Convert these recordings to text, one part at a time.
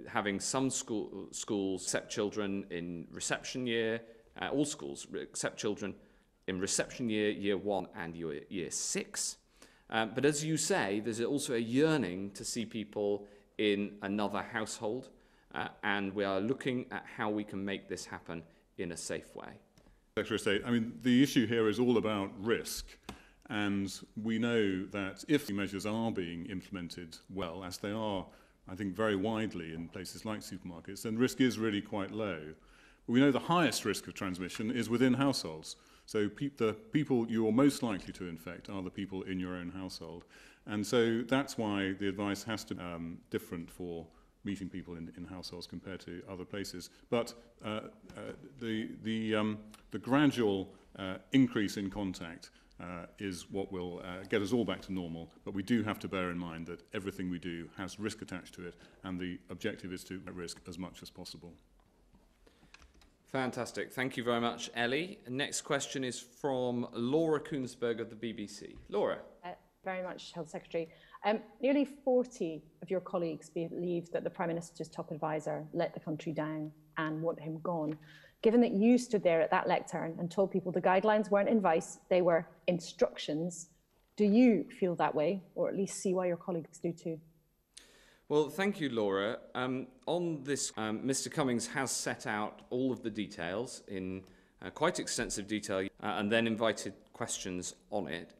having some schools accept children in reception year, all schools accept children in reception year, year 1 and year 6. But as you say, there's also a yearning to see people in another household, and we are looking at how we can make this happen in a safe way. Secretary of State, I mean, the issue here is all about risk, and we know that if the measures are being implemented well, as they are, I think, very widely in places like supermarkets, then risk is really quite low. But we know the highest risk of transmission is within households. So the people you are most likely to infect are the people in your own household. And so that's why the advice has to be different for meeting people in households compared to other places. But the gradual increase in contact is what will get us all back to normal. But we do have to bear in mind that everything we do has risk attached to it, and the objective is to risk as much as possible. Fantastic. Thank you very much, Ellie. Next question is from Laura Koonsberg of the BBC. Laura. Very much, Health Secretary. Nearly 40 of your colleagues believe that the Prime Minister's top advisor let the country down and want him gone. Given that you stood there at that lectern and told people the guidelines weren't advice, they were instructions, do you feel that way, or at least see why your colleagues do too? Well, thank you, Laura. On this, Mr. Cummings has set out all of the details in quite extensive detail and then invited questions on it.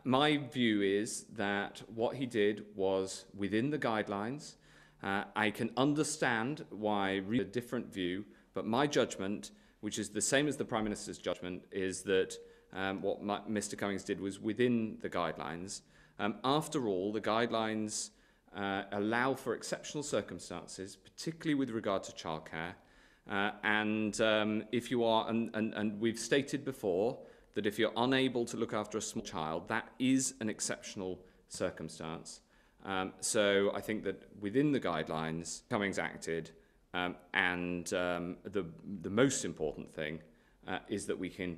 My view is that what he did was within the guidelines. I can understand why a different view, but my judgment, which is the same as the Prime Minister's judgment, is that what Mr. Cummings did was within the guidelines. After all, the guidelines allow for exceptional circumstances, particularly with regard to childcare. If you are, and we've stated before, that if you're unable to look after a small child, that is an exceptional circumstance. So I think that within the guidelines, Cummings acted, and the most important thing is that we can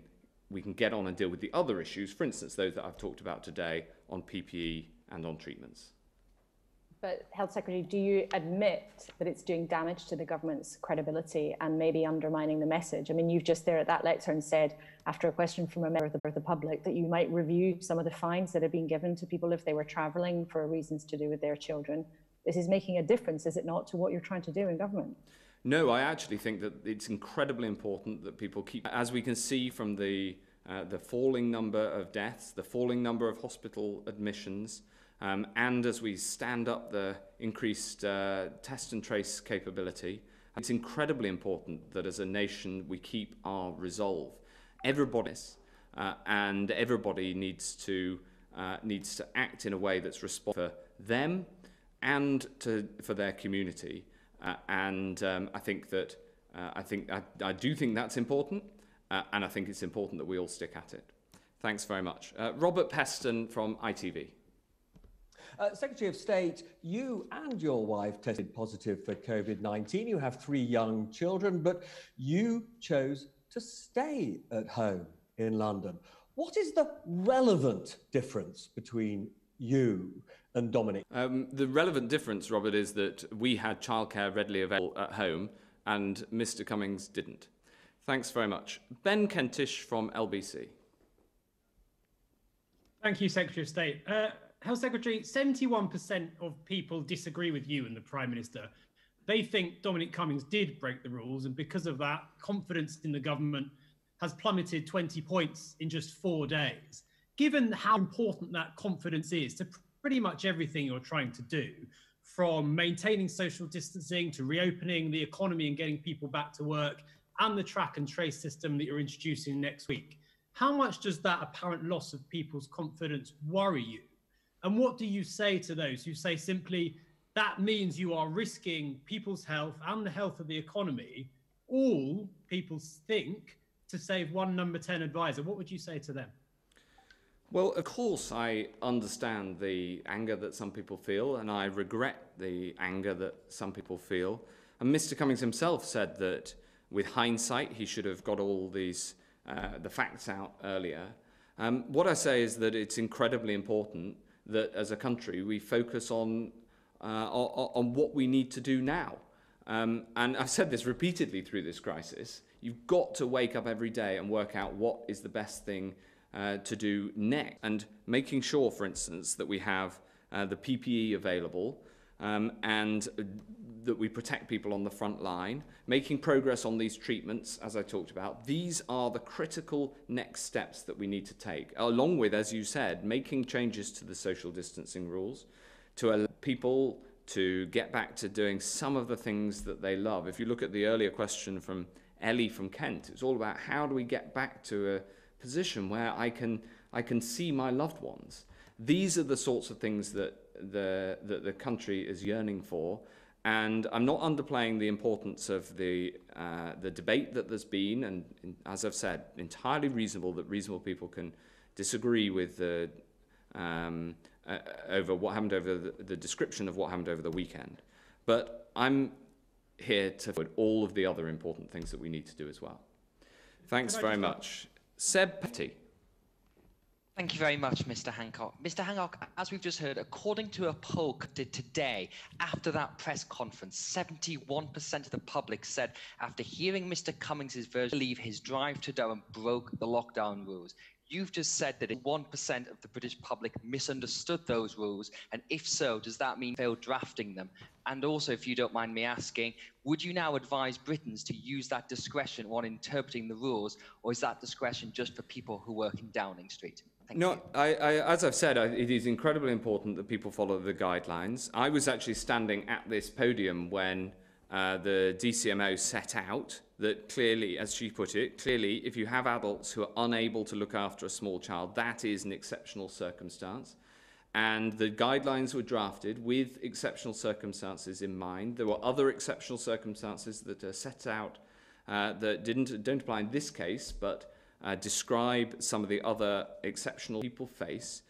get on and deal with the other issues, for instance, those that I've talked about today on PPE and on treatments. But, Health Secretary, do you admit that it's doing damage to the government's credibility and maybe undermining the message? I mean, you've just there at that lectern said, after a question from a member of the public, that you might review some of the fines that have been given to people if they were travelling for reasons to do with their children. This is making a difference, is it not, to what you're trying to do in government? No, I actually think that it's incredibly important that people keep, as we can see from the falling number of deaths, the falling number of hospital admissions, and as we stand up the increased test and trace capability, it's incredibly important that as a nation we keep our resolve. Everybody, and everybody needs to act in a way that's responsive for them and for their community. I think that I do think that's important, and I think it's important that we all stick at it. Thanks very much. Robert Peston from ITV. Secretary of State, you and your wife tested positive for COVID-19. You have 3 young children, but you chose to stay at home in London. What is the relevant difference between you and Dominic? The relevant difference, Robert, is that we had childcare readily available at home and Mr. Cummings didn't. Thanks very much. Ben Kentish from LBC. Thank you, Secretary of State. Health Secretary, 71% of people disagree with you and the Prime Minister. They think Dominic Cummings did break the rules, and because of that, confidence in the government has plummeted 20 points in just 4 days. Given how important that confidence is to pretty much everything you're trying to do, from maintaining social distancing to reopening the economy and getting people back to work, and the track and trace system that you're introducing next week, how much does that apparent loss of people's confidence worry you? And what do you say to those who say simply, that means you are risking people's health and the health of the economy, all people think, to save one number 10 advisor? What would you say to them? Well, of course, I understand the anger that some people feel, and I regret the anger that some people feel. And Mr. Cummings himself said that with hindsight, he should have got all these the facts out earlier. What I say is that it's incredibly important that as a country we focus on on what we need to do now. And I've said this repeatedly through this crisis. You've got to wake up every day and work out what is the best thing to do next. And making sure, for instance, that we have the PPE available and that we protect people on the front line, making progress on these treatments, as I talked about. These are the critical next steps that we need to take, along with, as you said, making changes to the social distancing rules to allow people to get back to doing some of the things that they love. If you look at the earlier question from Ellie from Kent, it's all about how do we get back to a position where I can see my loved ones. These are the sorts of things that the country is yearning for, and I'm not underplaying the importance of the debate that there's been, and as I've said, entirely reasonable that reasonable people can disagree with the over what happened over the description of what happened over the weekend. But I'm here to put all of the other important things that we need to do as well. Thanks very much. Seb Petty. Thank you very much, Mr. Hancock. Mr. Hancock, as we've just heard, according to a poll conducted today after that press conference, 71% of the public said after hearing Mr. Cummings' version, believe his drive to Durham broke the lockdown rules. You've just said that 1% of the British public misunderstood those rules, and if so, does that mean failed drafting them? And also, if you don't mind me asking, would you now advise Britons to use that discretion when interpreting the rules, or is that discretion just for people who work in Downing Street? No, as I've said, it is incredibly important that people follow the guidelines. I was actually standing at this podium when the DCMO set out that clearly, as she put it, clearly if you have adults who are unable to look after a small child, that is an exceptional circumstance. And the guidelines were drafted with exceptional circumstances in mind. There were other exceptional circumstances that are set out that don't apply in this case, but describe some of the other exceptional people face.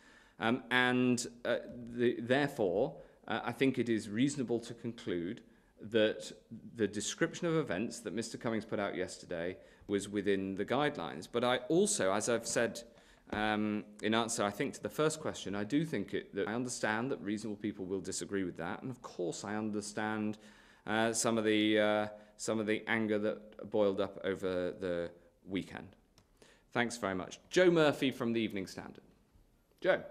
Therefore, I think it is reasonable to conclude that the description of events that Mr. Cummings put out yesterday was within the guidelines. But I also, as I've said in answer, I think, to the first question, I do think that I understand that reasonable people will disagree with that. And of course, I understand some of the anger that boiled up over the weekend. Thanks very much. Joe Murphy from the Evening Standard. Joe.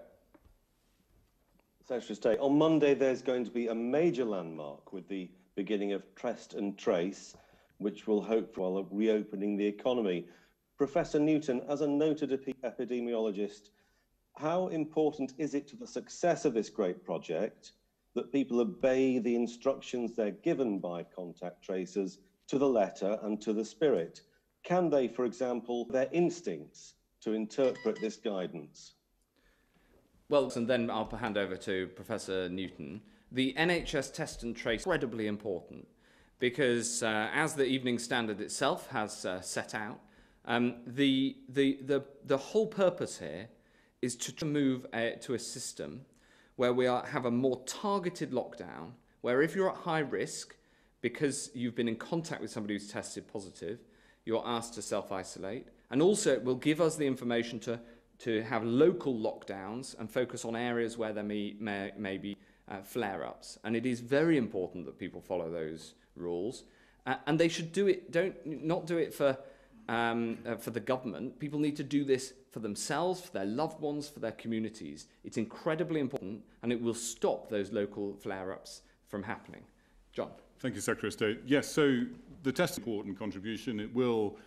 Secretary of State, on Monday there's going to be a major landmark with the beginning of Test and Trace, which will hope for reopening the economy. Professor Newton, as a noted epidemiologist, how important is it to the success of this great project that people obey the instructions they're given by contact tracers to the letter and to the spirit? Can they, for example, their instincts to interpret this guidance? Well, and then I'll hand over to Professor Newton. The NHS Test and Trace is incredibly important because, as the Evening Standard itself has set out, the whole purpose here is to move to a system where we have a more targeted lockdown, where if you're at high risk because you've been in contact with somebody who's tested positive, you're asked to self-isolate. And also it will give us the information to have local lockdowns and focus on areas where there may be flare-ups. And it is very important that people follow those rules. And they should do it, not do it for the government. People need to do this for themselves, for their loved ones, for their communities. It's incredibly important, and it will stop those local flare-ups from happening. John. Thank you, Secretary of State. Yes, so the test is an important contribution. It will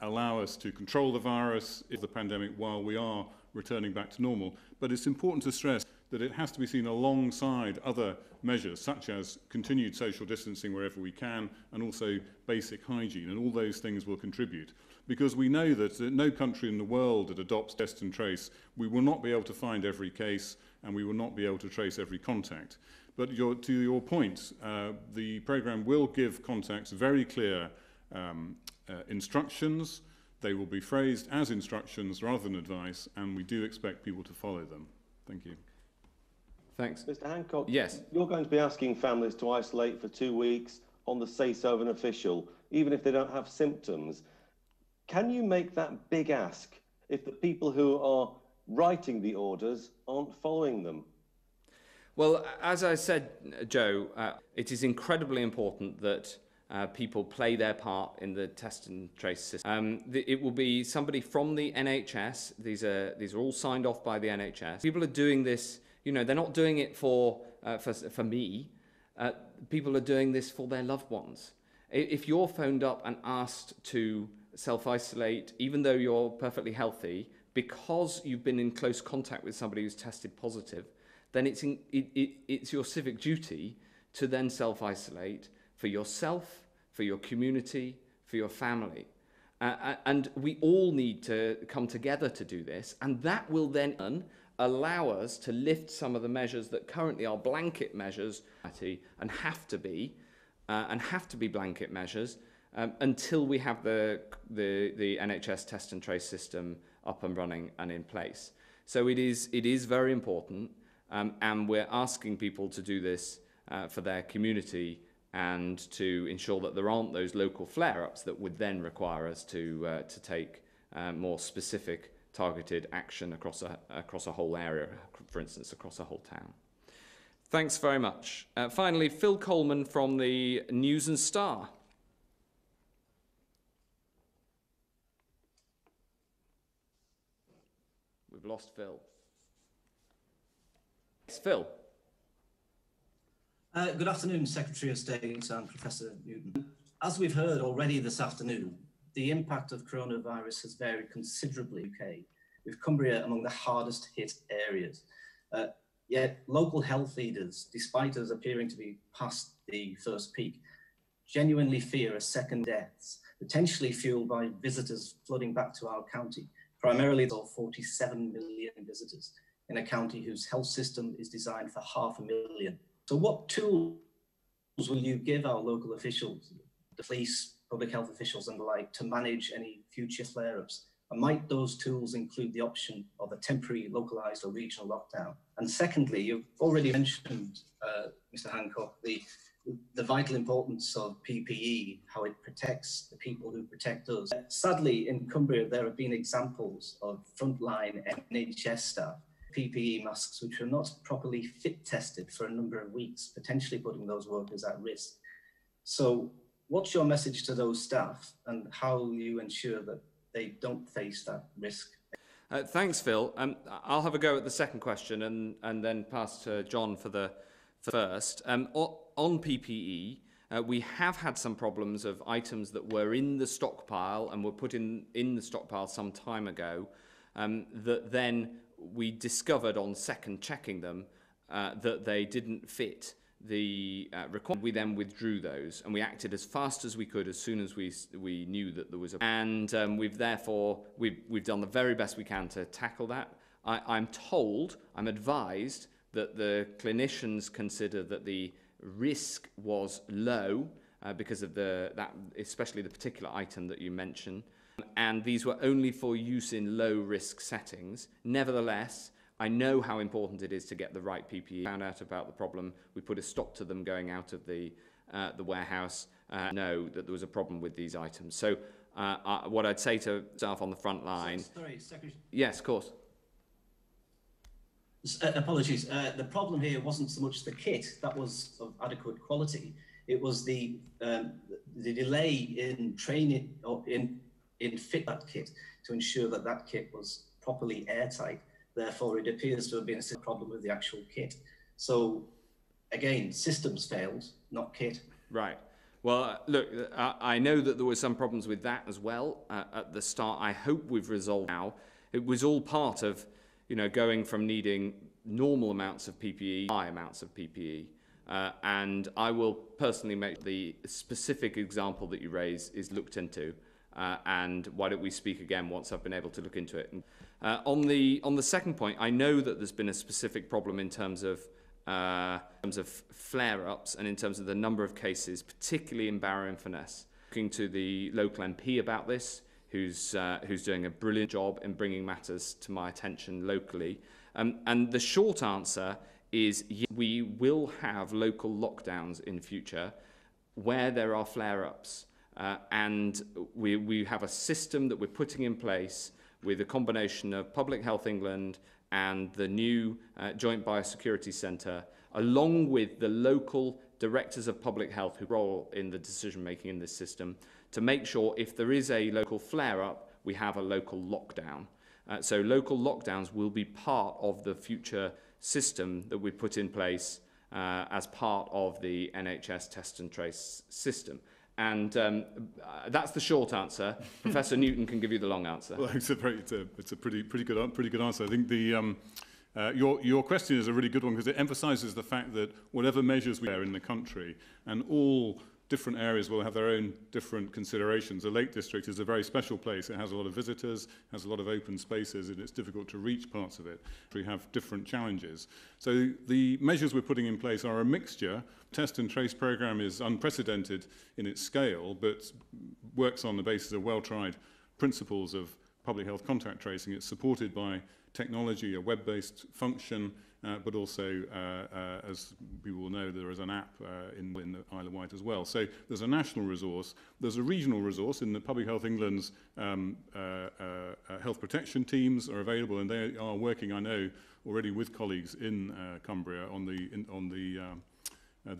allow us to control the virus, the pandemic, while we are returning back to normal. But it's important to stress that it has to be seen alongside other measures, such as continued social distancing wherever we can, and also basic hygiene, and all those things will contribute. Because we know that no country in the world that adopts test and trace, we will not be able to find every case, and we will not be able to trace every contact. But to your point, the programme will give contacts very clear instructions. They will be phrased as instructions rather than advice, and we do expect people to follow them. Thank you. Thanks. Mr. Hancock, yes. You're going to be asking families to isolate for 2 weeks on the say-so of an official, even if they don't have symptoms. Can you make that big ask if the people who are writing the orders aren't following them? Well, as I said, Joe, it is incredibly important that people play their part in the test and trace system. It will be somebody from the NHS. These are all signed off by the NHS. People are doing this, you know, they're not doing it for me. People are doing this for their loved ones. If you're phoned up and asked to self-isolate, even though you're perfectly healthy, because you've been in close contact with somebody who's tested positive, then it's your civic duty to then self-isolate for yourself, for your community, for your family. And we all need to come together to do this, and that will then allow us to lift some of the measures that currently are blanket measures and have to be blanket measures until we have the NHS test and trace system up and running and in place. So it is very important, and we're asking people to do this for their community and to ensure that there aren't those local flare-ups that would then require us to take more specific targeted action across a whole area, for instance, across a whole town. Thanks very much. Finally, Phil Coleman from the News and Star. We've lost Phil. It's Phil. Good afternoon, Secretary of State and Professor Newton. As we've heard already this afternoon, the impact of coronavirus has varied considerably in the UK, with Cumbria among the hardest hit areas. Yet local health leaders, despite us appearing to be past the first peak, genuinely fear a second deaths, potentially fueled by visitors flooding back to our county, primarily 47 million visitors in a county whose health system is designed for 500,000. So what tools will you give our local officials, the police, public health officials and the like, to manage any future flare-ups? And might those tools include the option of a temporary, localised or regional lockdown? And secondly, you've already mentioned, Mr. Hancock, the vital importance of PPE, how it protects the people who protect us. Sadly, in Cumbria, there have been examples of frontline NHS staff, PPE masks, which were not properly fit tested for a number of weeks, potentially putting those workers at risk. So what's your message to those staff, and how will you ensure that they don't face that risk? Thanks, Phil. I'll have a go at the second question and then pass to John for the first. On PPE, we have had some problems of items that were in the stockpile and were put in the stockpile some time ago, that then we discovered on second checking them that they didn't fit the requirement. We then withdrew those, and we acted as fast as we could as soon as we knew that there was a... And we've done the very best we can to tackle that. I'm advised that the clinicians consider that the risk was low because of especially the particular item that you mentioned. And these were only for use in low-risk settings. Nevertheless, I know how important it is to get the right PPE. Found out about the problem. We put a stop to them going out of the warehouse. Know that there was a problem with these items. So what I'd say to staff on the front line... Sorry, Secretary. Yes, of course. Apologies. The problem here wasn't so much the kit that was of adequate quality. It was the delay in training or in fit that kit to ensure that that kit was properly airtight. Therefore, it appears to have been a problem with the actual kit. So, again, systems failed, not kit. Right. Well, look, I know that there were some problems with that as well at the start. I hope we've resolved now. It was all part of, going from needing normal amounts of PPE, high amounts of PPE. And I will personally make the specific example that you raise is looked into. And why don't we speak again once I've been able to look into it. On the second point, I know that there's been a specific problem in terms of flare-ups and in terms of the number of cases, particularly in Barrow-in-Furness. Talking to the local MP about this, who's doing a brilliant job in bringing matters to my attention locally. And the short answer is we will have local lockdowns in future where there are flare-ups. And we have a system that we're putting in place with a combination of Public Health England and the new Joint Biosecurity Centre along with the local directors of public health who role in the decision making in this system, to make sure if there is a local flare-up, we have a local lockdown. So local lockdowns will be part of the future system that we put in place as part of the NHS test and trace system. And that's the short answer. Professor Newton can give you the long answer. Well, it's a pretty good answer. I think your question is a really good one because it emphasises the fact that whatever measures we have in the country, and all different areas will have their own different considerations. The Lake District is a very special place. It has a lot of visitors, has a lot of open spaces, and it's difficult to reach parts of it. We have different challenges. So the measures we're putting in place are a mixture. Test and trace programme is unprecedented in its scale, but works on the basis of well-tried principles of public health contact tracing. It's supported by technology, a web-based function, but also, as people will know, there is an app in the Isle of Wight as well. So there's a national resource. There's a regional resource in the Public Health England's health protection teams are available, and they are working, I know, already with colleagues in Cumbria on the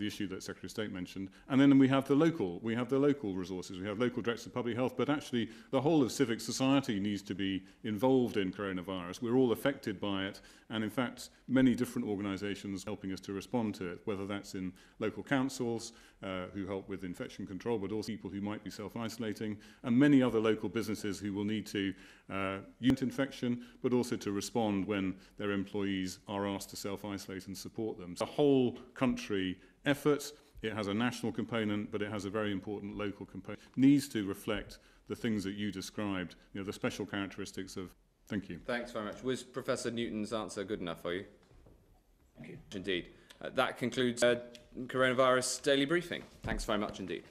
issue that Secretary of State mentioned. And then we have the local resources. We have local directors of public health, but actually the whole of civic society needs to be involved in coronavirus. We're all affected by it, and in fact, many different organisations helping us to respond to it, whether that's in local councils who help with infection control, but also people who might be self-isolating, and many other local businesses who will need to unit infection, but also to respond when their employees are asked to self-isolate and support them. So the whole country effort. It has a national component, but it has a very important local component. Needs to reflect the things that you described, the special characteristics of. Thank you. Thanks very much. Was Professor Newton's answer good enough for you? Thank you. Indeed. That concludes Coronavirus Daily Briefing. Thanks very much indeed.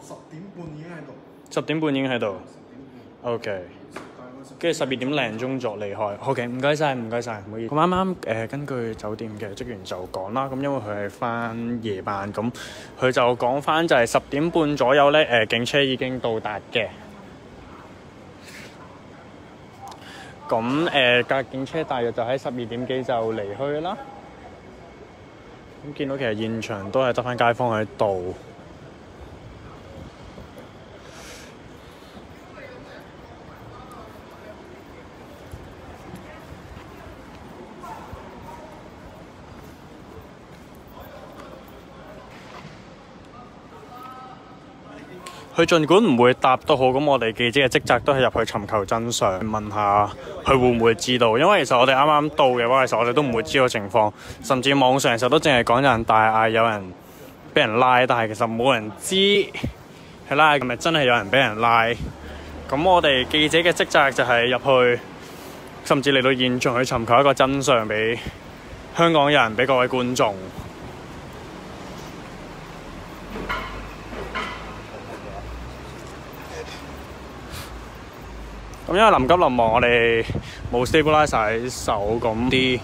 10點半已經喺度。OK。跟住12點零鐘就離開。OK， 唔該晒，唔該晒，唔好意思。咁啱啱根據酒店嘅職員就講啦，咁因為佢係翻夜班，咁佢就講翻就係10點半左右咧，警車已經到達嘅。咁架警車大約就喺12點幾就離去啦。咁見到其實現場都係得翻街坊喺度。佢儘管唔會答都好，咁我哋記者嘅職責都係入去尋求真相，問下佢會唔會知道。因為其實我哋啱啱到嘅話，其實我哋都唔會知道情況，甚至網上其實都淨係講有人大嗌，有人俾人拉，但係其實冇人知係拉係咪真係有人俾人拉。咁我哋記者嘅職責就係入去，甚至嚟到現場去尋求一個真相俾香港人，俾各位觀眾。咁因為臨急臨忙，我哋冇 stabilize 喺手咁啲。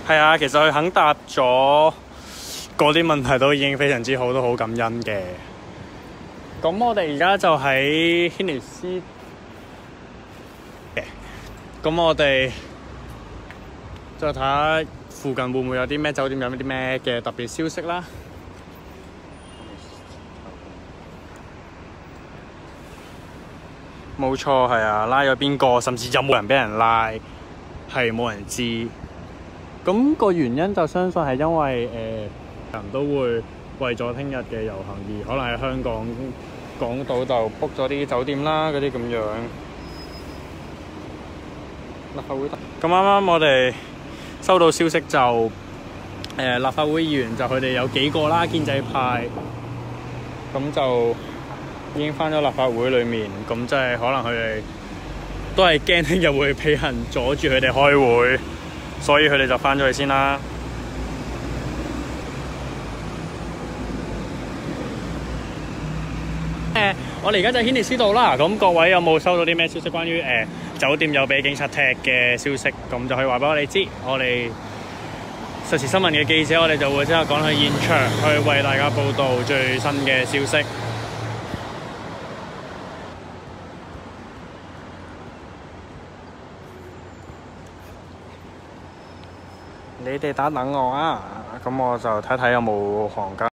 係啊，其實佢肯答咗嗰啲問題都已經非常之好，都好感恩嘅。咁我哋而家就喺軒尼詩嘅。咁我哋就睇下附近會唔會有啲咩酒店有啲咩嘅特別消息啦。冇錯，係啊，拉咗邊個，甚至有冇人俾人拉，係冇人知。咁個原因就相信係因為人都會為咗聽日嘅遊行而可能喺香港港島就 book 咗啲酒店啦，嗰啲咁樣。立法會咁啱啱我哋收到消息就立法會議員就佢哋有幾個啦，建制派咁就已經返咗立法會裏面，咁即係可能佢哋都係驚聽日會俾人阻住佢哋開會，所以佢哋就返咗去先啦。我哋而家就喺軒尼詩道啦，咁各位有冇收到啲咩消息關於酒店有俾警察踢嘅消息？咁就可以話俾我哋知，我哋實時新聞嘅記者，我哋就會即刻趕去現場去為大家報道最新嘅消息。你哋等我啊，咁我就睇睇有冇行家。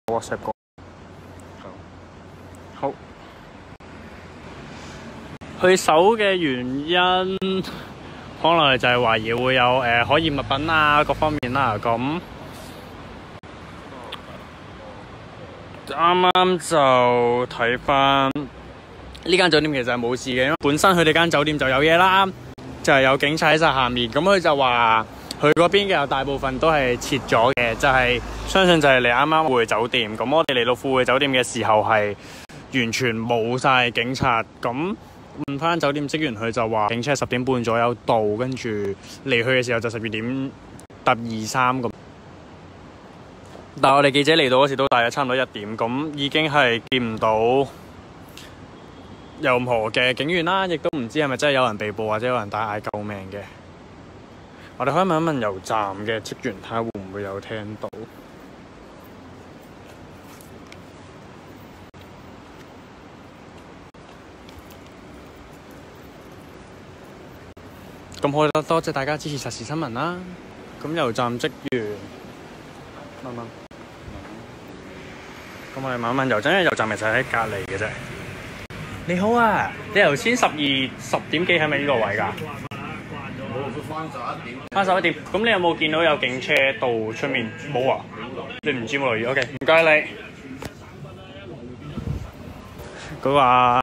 WhatsApp 過好，去搜嘅原因可能就係懷疑會有可疑物品啊，各方面啦。咁啱啱就睇翻呢間酒店其實係冇事嘅，因為本身佢哋間酒店就有嘢啦，就係有警察喺晒下面。咁佢就話佢嗰邊嘅有大部分都係撤咗嘅，就係相信就係嚟啱啱富匯酒店。咁我哋嚟到富匯酒店嘅時候係完全冇晒警察。咁問翻酒店職員，佢就話警車10點半左右到，跟住離去嘅時候就12點23咁。但係我哋記者嚟到嗰時都大約差唔多1點，咁已經係見唔到任何嘅警員啦，亦都唔知係咪真係有人被捕或者有人大嗌救命嘅。我哋可以問一問油站嘅職員，睇下會唔會有聽到。咁好啦，多謝大家支持實時新聞啦。咁油站職員，咁我哋問一問油站，因為油站其實喺隔離嘅啫。你好啊，你頭先10點幾係咪呢個位㗎？翻11點，咁你有冇見到有警車到出面？冇啊，你唔知冇留意。OK， 唔該你。佢話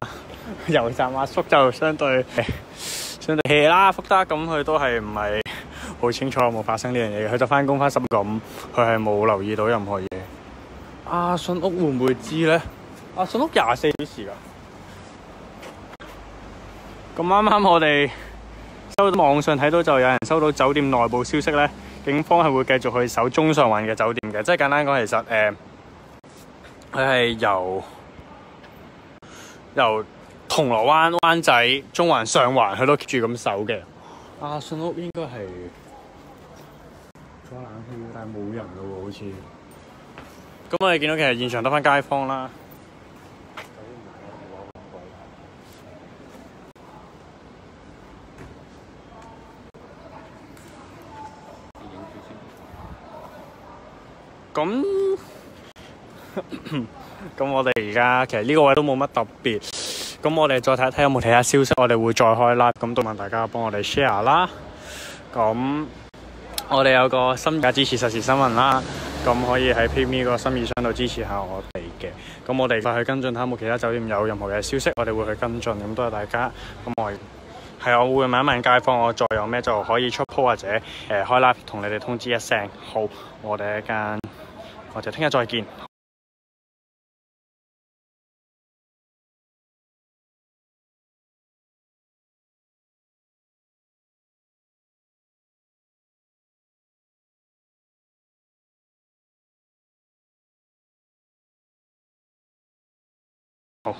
油站阿叔就相對 hea 啦，福德咁佢都係唔係好清楚有冇發生呢樣嘢嘅，佢就翻工翻10咁，佢係冇留意到任何嘢。阿信屋會唔會知咧？阿信屋24小時㗎。咁啱啱我哋收到網上睇到就有人收到酒店內部消息咧，警方係會繼續去搜中上環嘅酒店嘅，即係簡單講，其實佢係由銅鑼灣、灣仔、中環、上環，佢都 keep 住咁守嘅。阿信屋應該係開冷氣，但係冇人咯喎，好似。咁我哋見到其實現場得翻街坊啦。咁我哋而家其實呢個位都冇乜特別。咁我哋再睇一睇有冇其他消息，我哋會再開 live。咁都問大家幫我哋 share 啦。咁我哋有個心意支持實時新聞啦。咁可以喺 PayMe 個心意箱度支持下我哋嘅。咁我哋快去跟進睇有冇其他酒店有任何嘅消息，我哋會去跟進。咁多謝大家。咁我會問一問街坊，我再有咩就可以出 po 或者開 live 同你哋通知一聲。好，我哋聽日再見。好。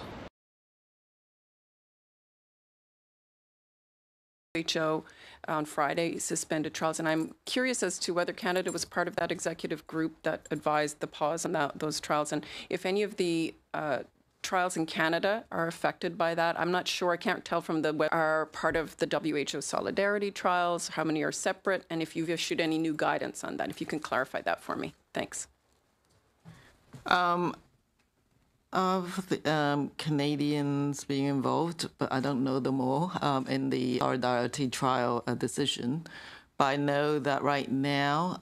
WHO on Friday suspended trials, and I'm curious as to whether Canada was part of that executive group that advised the pause on those trials, and if any of the trials in Canada are affected by that. I'm not sure. I can't tell from the web are part of the WHO solidarity trials, how many are separate, and if you've issued any new guidance on that. If you can clarify that for me. Thanks. Of the Canadians being involved, but I don't know them all in the solidarity trial decision. But I know that right now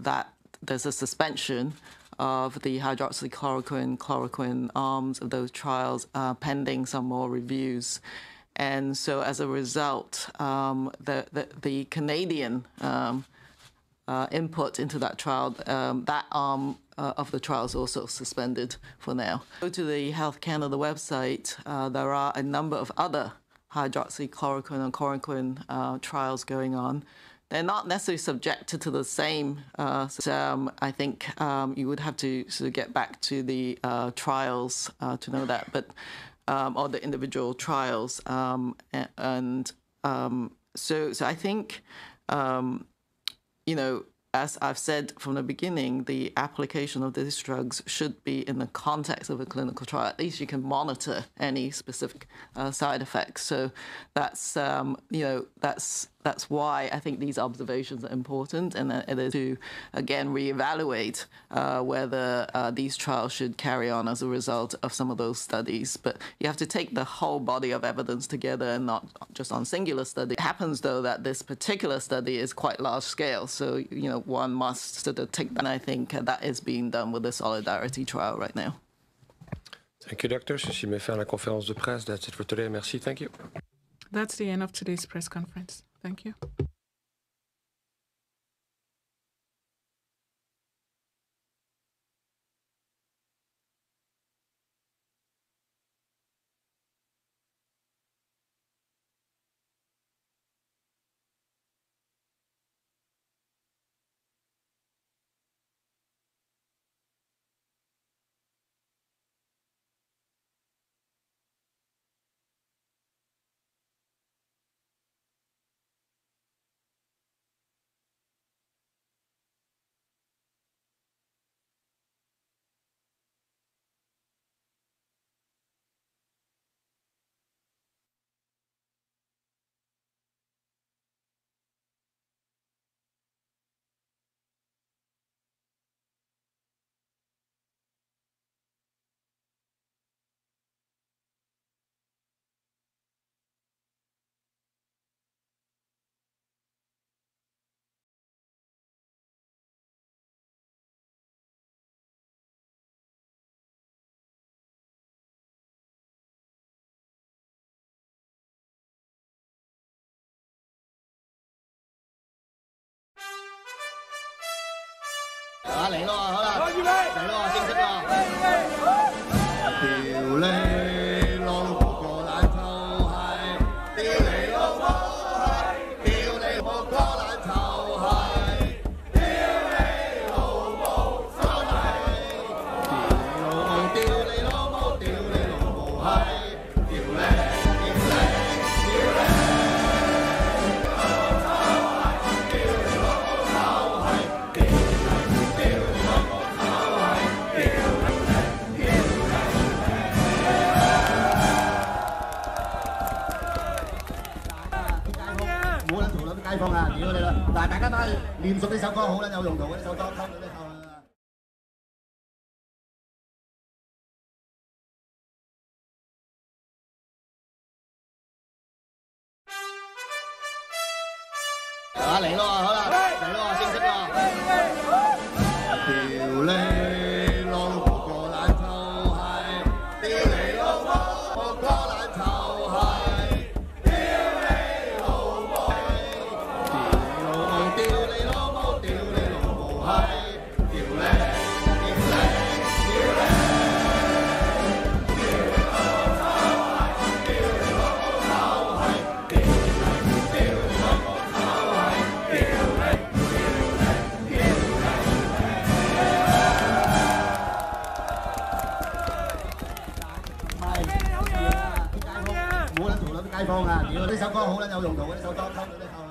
that there's a suspension of the hydroxychloroquine, chloroquine arms of those trials pending some more reviews. And so as a result, the Canadian input into that trial, that arm of the trial is also suspended for now. Go to the Health Canada website, there are a number of other hydroxychloroquine and chloroquine trials going on. They're not necessarily subjected to the same, I think you would have to sort of get back to the trials to know that, but or the individual trials. So I think, you know, as I've said from the beginning, the application of these drugs should be in the context of a clinical trial. At least you can monitor any specific side effects. So that's, you know, that's why I think these observations are important, and it is to, again, reevaluate whether these trials should carry on as a result of some of those studies. But you have to take the whole body of evidence together and not just on singular study. It happens, though, that this particular study is quite large scale. So, you know, one must sort of take that. And I think that is being done with the solidarity trial right now. Thank you, Doctor. Ceci met fin à la conférence de presse. That's it for today. Merci. Thank you. That's the end of today's press conference. Thank you. 嚟咯，好啦，預備，嚟咯，正式咯。屌你老母個爛頭係，屌你老母係，屌你老母個爛頭係，屌你老母真係，屌你老母，屌你老母係，屌你，屌你，屌你。街坊啊，屌你啦！嗱，大家都係念熟呢首歌，好撚有用途嘅呢首歌，溝到呢頭啊！嚟咯，好啦，嚟咯，正式咯！屌你老母個爛頭係，屌你老母個爛頭係。街坊啊，屌呢首歌好撚有用途嘅呢首歌，溝到呢頭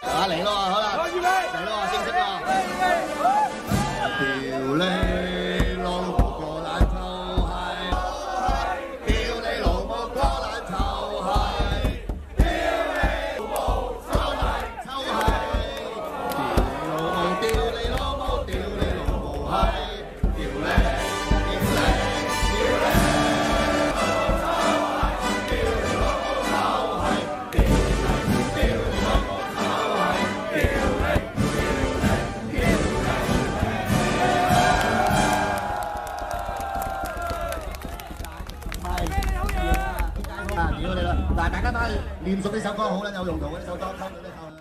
啊！嚟咯，好啦，預備，嚟咯，正式咯！屌你老母個爛頭係，屌你老母個爛頭係，屌你老母真係臭係，屌你老母，屌你老母係，屌你，屌你，屌你。屌你啦！嗱，大家都係念熟呢首歌，好撚有用途嘅呢首歌，溝到呢頭啊！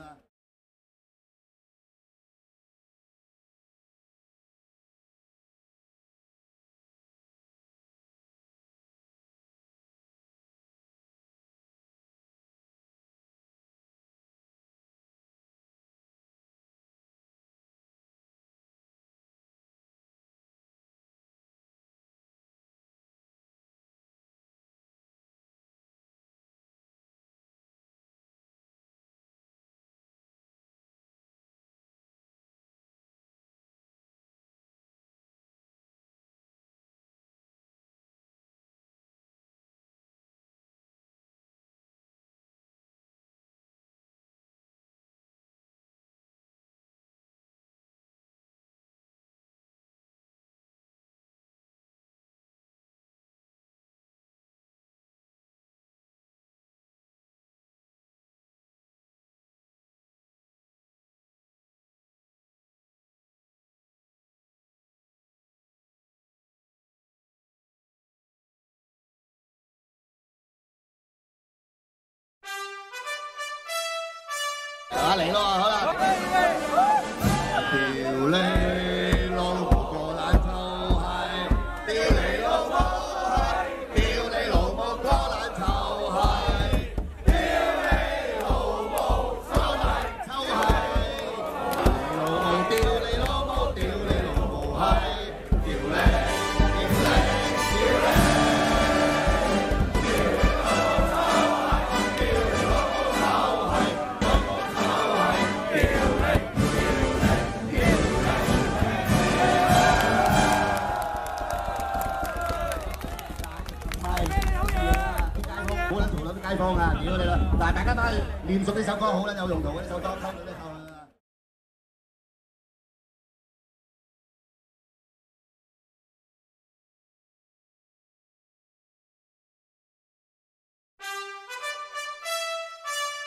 嚟咯，好啦，屌你老母個爛頭係，屌你老母係，屌你老母個爛頭係，屌你老母真係臭係，屌你老母，屌你老母係，屌你，屌你，屌你。街坊啊，屌你啦！嗱，大家都係念熟呢首歌，好撚有用途嘅呢首歌，溝到呢頭啊！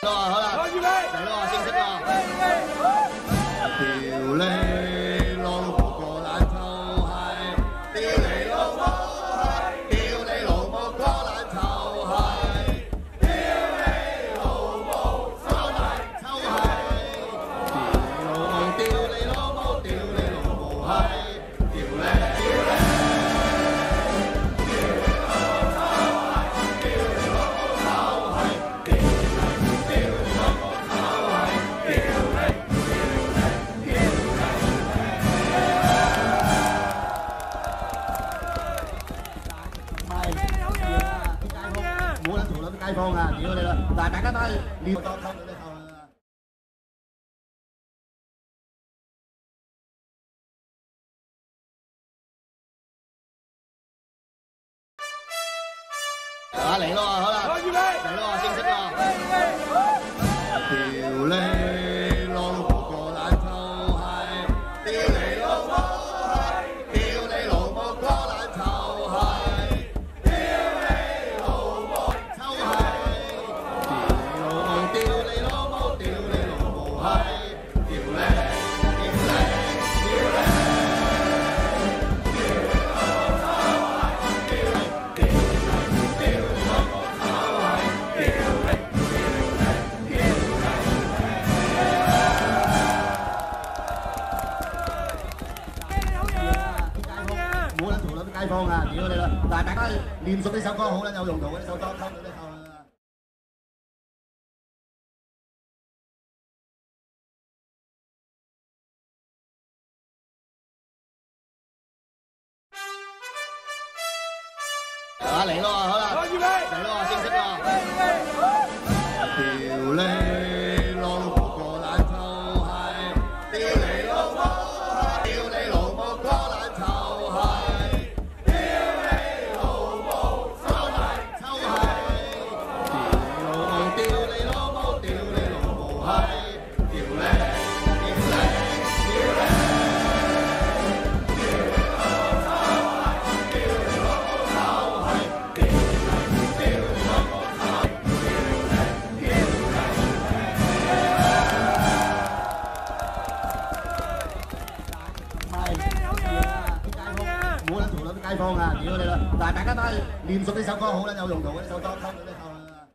好啦，預備，嚟咯，正式咯！屌你老母個爛頭係，屌你老母係。街坊啊，屌你啦！嗱，大家都係練多溝女都溝啦。啊嚟咯，好啦，嚟咯，正式咯。屌你老母個爛臭閪！屌你老母閪！屌你老母個爛臭閪！屌你老母臭閪！屌你老母！屌你老母閪！屌你！屌你！屌你！街坊啊，屌你啦！嗱，大家練熟呢首歌好撚有用途嘅，呢首歌溝女都溝啦。啊嚟咯，好啦，嚟咯，正式咯。屌你老母個爛臭閪！屌你老母閪！屌你老母個爛臭閪！街坊啊，屌你啦！嗱，大家都係練熟呢首歌好撚有用途嘅，呢首歌溝女都溝啦。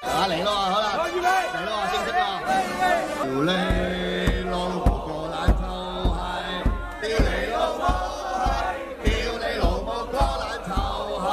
啊嚟咯，好啦，嚟咯，正式咯。屌你老母個爛臭閪！屌你老母閪！屌你老母個爛臭閪！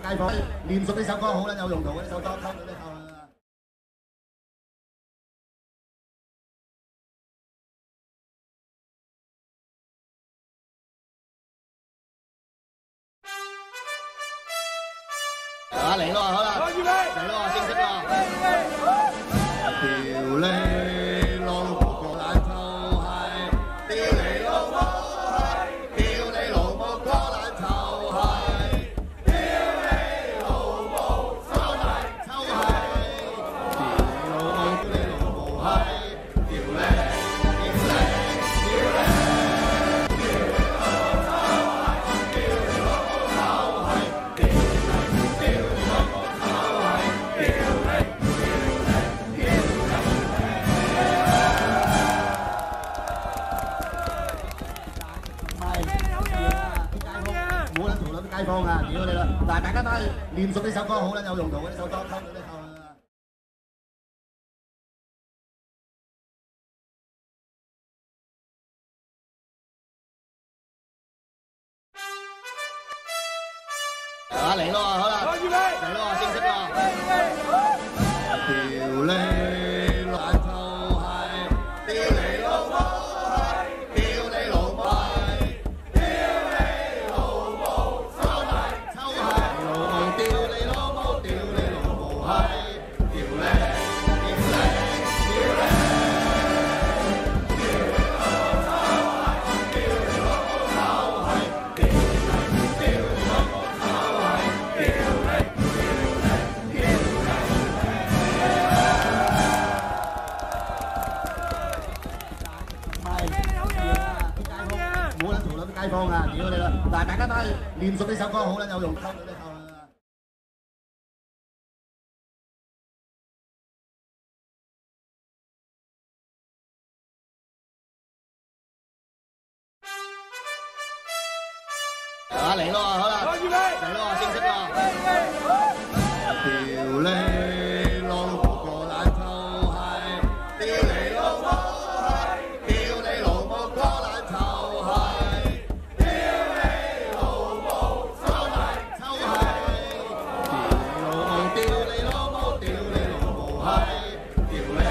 街坊練熟呢首歌好撚有用途嘅，呢首歌溝女都溝啦。啊嚟咯，好啦，嚟咯，正式咯。屌你老母個爛臭閪！屌你老母閪！屌你老母個爛臭閪！街坊啊，屌你啦！嗱，大家都係練熟呢首歌好撚有用途嘅，呢首歌溝女都溝啦。啊嚟咯，好啦，嚟咯，正式咯。屌你爛臭閪！屌你老母閪！屌你老母閪！練熟呢首歌好撚有用，溝女都夠啦。啊嚟咯，好啦，嚟咯，正式啦。屌你老母個爛臭閪！屌你老母閪！屌你老母個爛臭閪！屌你老母臭閪！臭閪！屌你老母！屌你老母閪！屌你！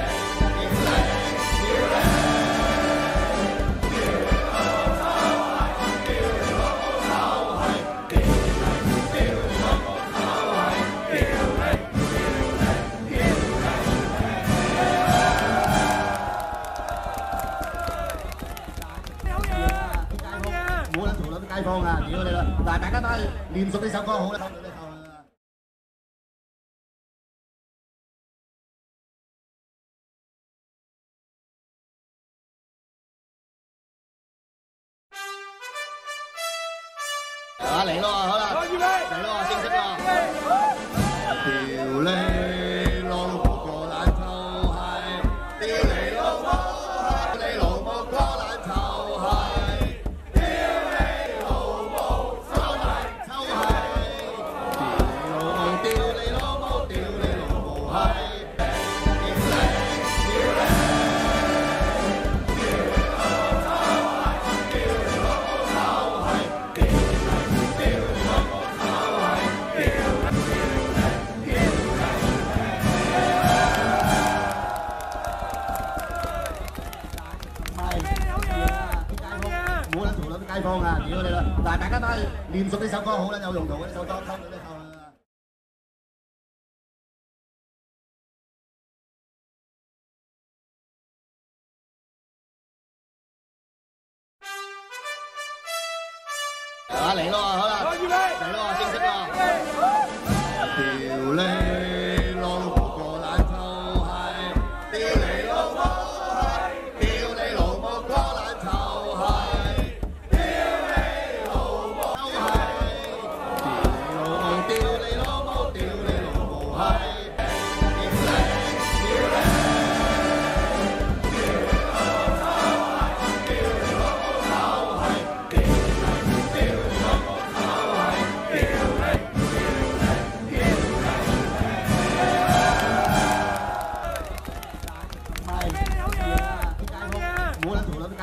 街坊啊，屌你啦！嗱，大家都係練熟呢首歌好啦，溝女都夠啦。啊嚟咯，好啦，嚟咯，正式啦！屌你老母個爛臭閪！屌你老母閪！你老母個爛臭閪！街坊啊，屌你啦！嗱，大家都係練熟呢首歌好撚有用途嘅呢首歌，溝女都夠啦。啊嚟咯，好啦，嚟咯，正式啦！屌你老母個爛臭閪！屌你老母閪！屌你老母個爛臭閪！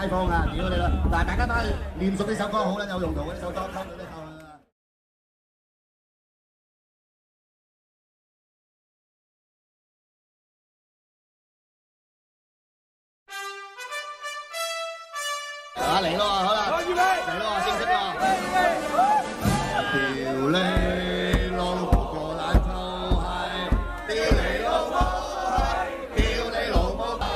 街坊啊，屌你啦！嗱，大家都係練熟呢首歌好撚有用途嘅呢首歌，溝女都夠啦。啊嚟咯，好啦，嚟咯，正式啦！屌你老母個爛臭閪！屌你老母閪！屌你老母閪！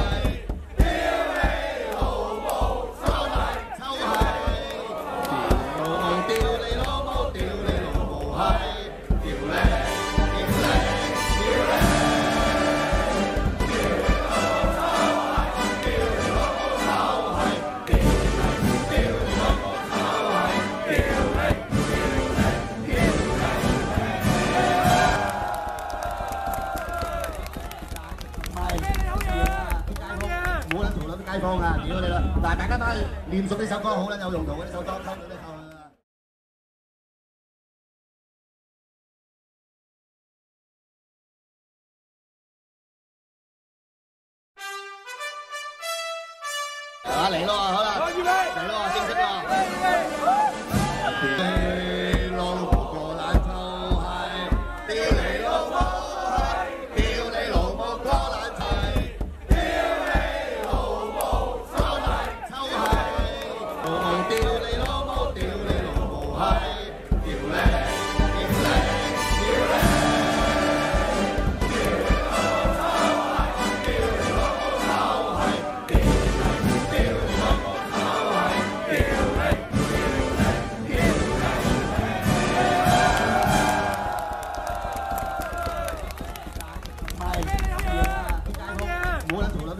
街坊啊，屌你啦！嗱，大家都係練熟呢首歌好撚有用途嘅呢首歌，溝女都夠啦。啊嚟咯，好啦，嚟咯，正式啦！屌你老母個爛臭閪！屌你老母閪！屌你老母個爛臭閪！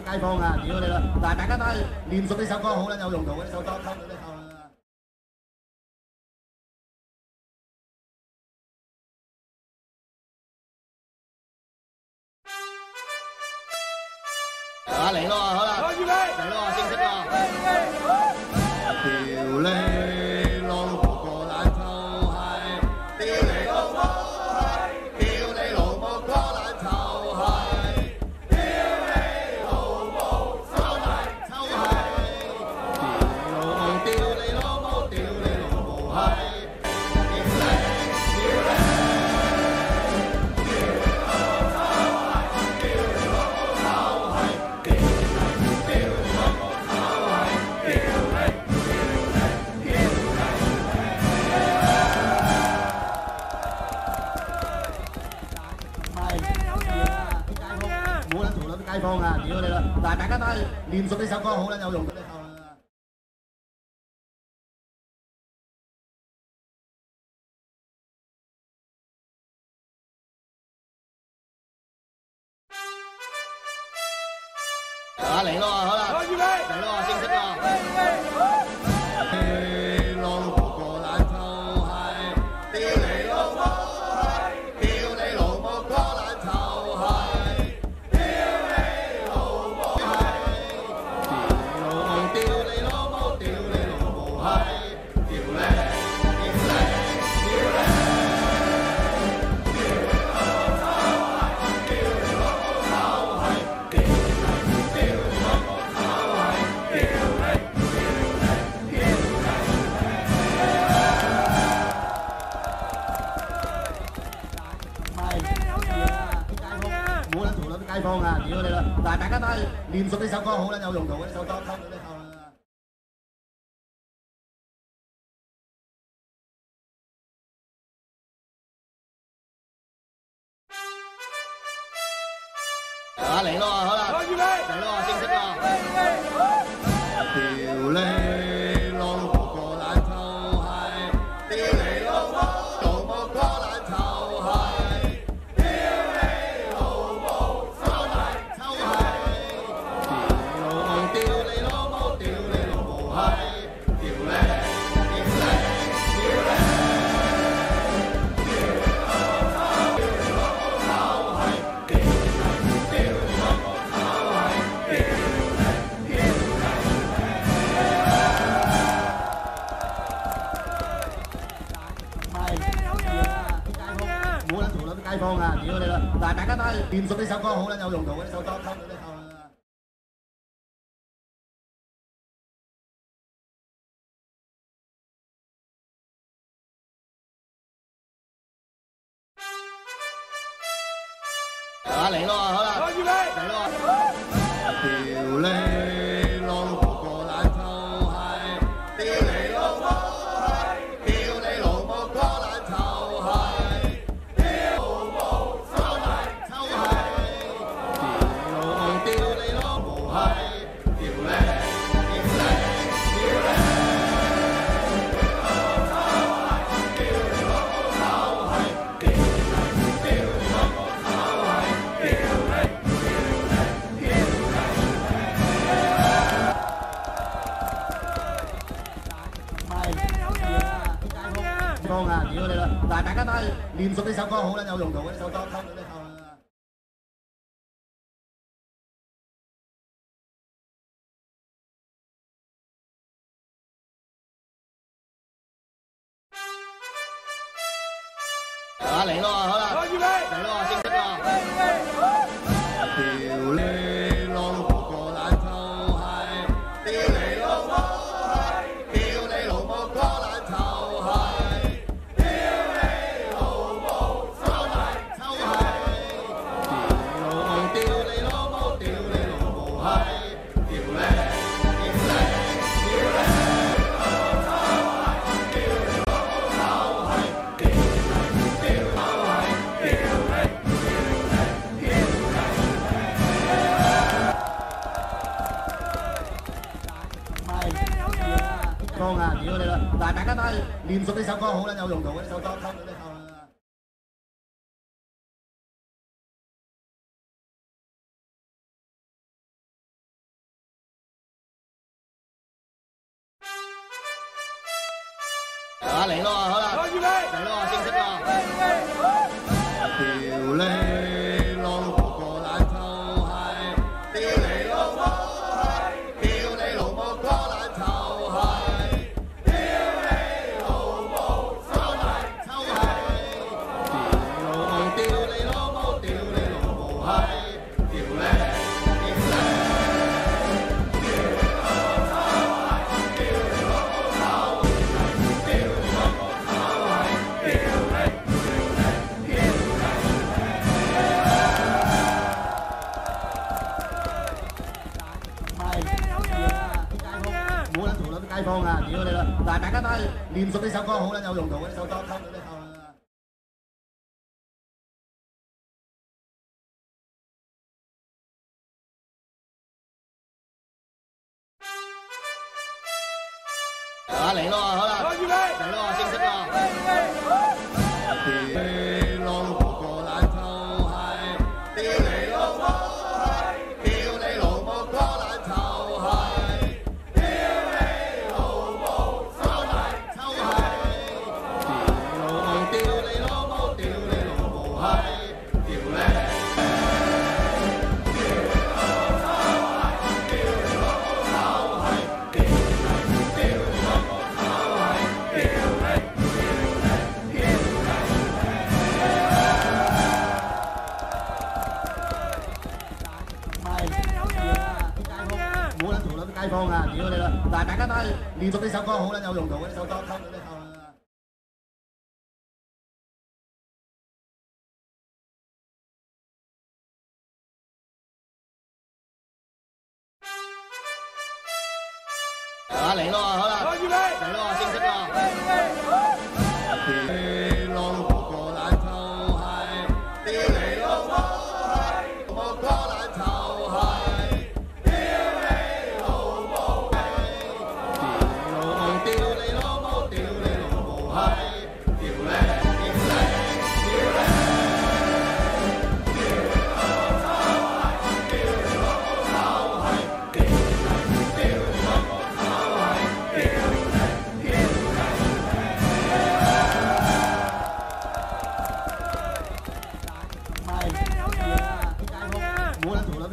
街坊啊，屌你啦！嗱，大家都係練熟呢首歌好撚有用途嘅呢首歌，溝女都夠啦。啊嚟咯，好啦，預備嚟咯，正式咯。屌你老母個爛臭閪！屌你老母閪！屌你老母個爛臭閪！屌你老母臭閪！臭閪！屌你老母！屌你老母閪！街坊啊，屌你啦！嗱，大家都係練熟呢首歌好啦，有用嘅呢首。啊嚟咯，好啦，預備嚟咯，正式咯。你老母個爛臭閪！屌你老母閪！屌你老母個爛臭閪！街坊啊，屌你啦！嗱，大家都係練熟呢首歌好啦，有用途嘅呢首歌，溝到呢首。啊嚟咯，好啦，預備嚟咯，正式咯。屌你老母個爛臭閪！屌你老母個爛臭閪！街坊啊，屌你啦！嗱，大家都係練熟呢首歌好啦，有用途嘅呢首歌，溝到呢首。啊嚟咯，好啦，預備嚟咯！屌你老母個爛臭閪！屌你老母閪！屌你老母個爛臭閪！啊，屌你啦！嗱，大家都係練熟呢首歌好啦，有用途嘅呢首歌，溝到呢首。啊嚟咯，好啦，預備嚟咯，正式咯。屌你老母個爛臭閪！屌你老母閪！屌你老母個爛臭閪！啊，屌你啦！嗱，大家都係練熟呢首歌好啦，有用途嘅呢首歌，溝到呢首。啊嚟咯，好啦，預備嚟咯，正式咯。屌你老母個爛臭閪！屌你老練熟呢首歌好撚有用途嘅呢首歌，溝到呢頭。嚟咯，好啦，嚟咯，正式咯。你老母個爛臭閪，屌你老母閪，屌你老母個爛臭閪，屌你老母臭閪，臭閪，屌你老母，屌你老母閪，屌你。街坊啊，屌你啦！但係大家都係練熟呢首歌好撚有用途嘅呢首歌，溝到呢頭。嚟咯，好啦，嚟咯，正式咯。你老母個爛臭閪，屌你老母閪，我個爛臭閪。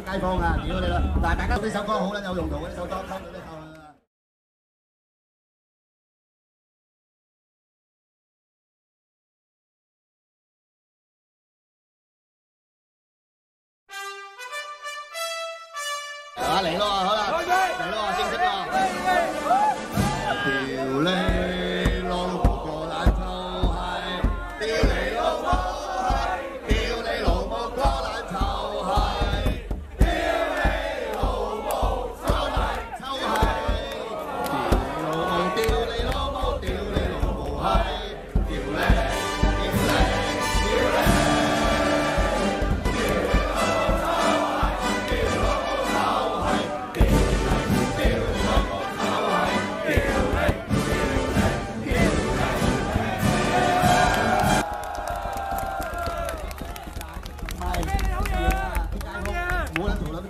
街坊啊，屌你啦！但係大家呢首歌好撚有用途嘅呢首歌，溝到呢頭。嚟咯，好啦，嚟咯，正式咯。屌你老母個爛臭閪，屌你老母閪，屌你老母個爛臭閪。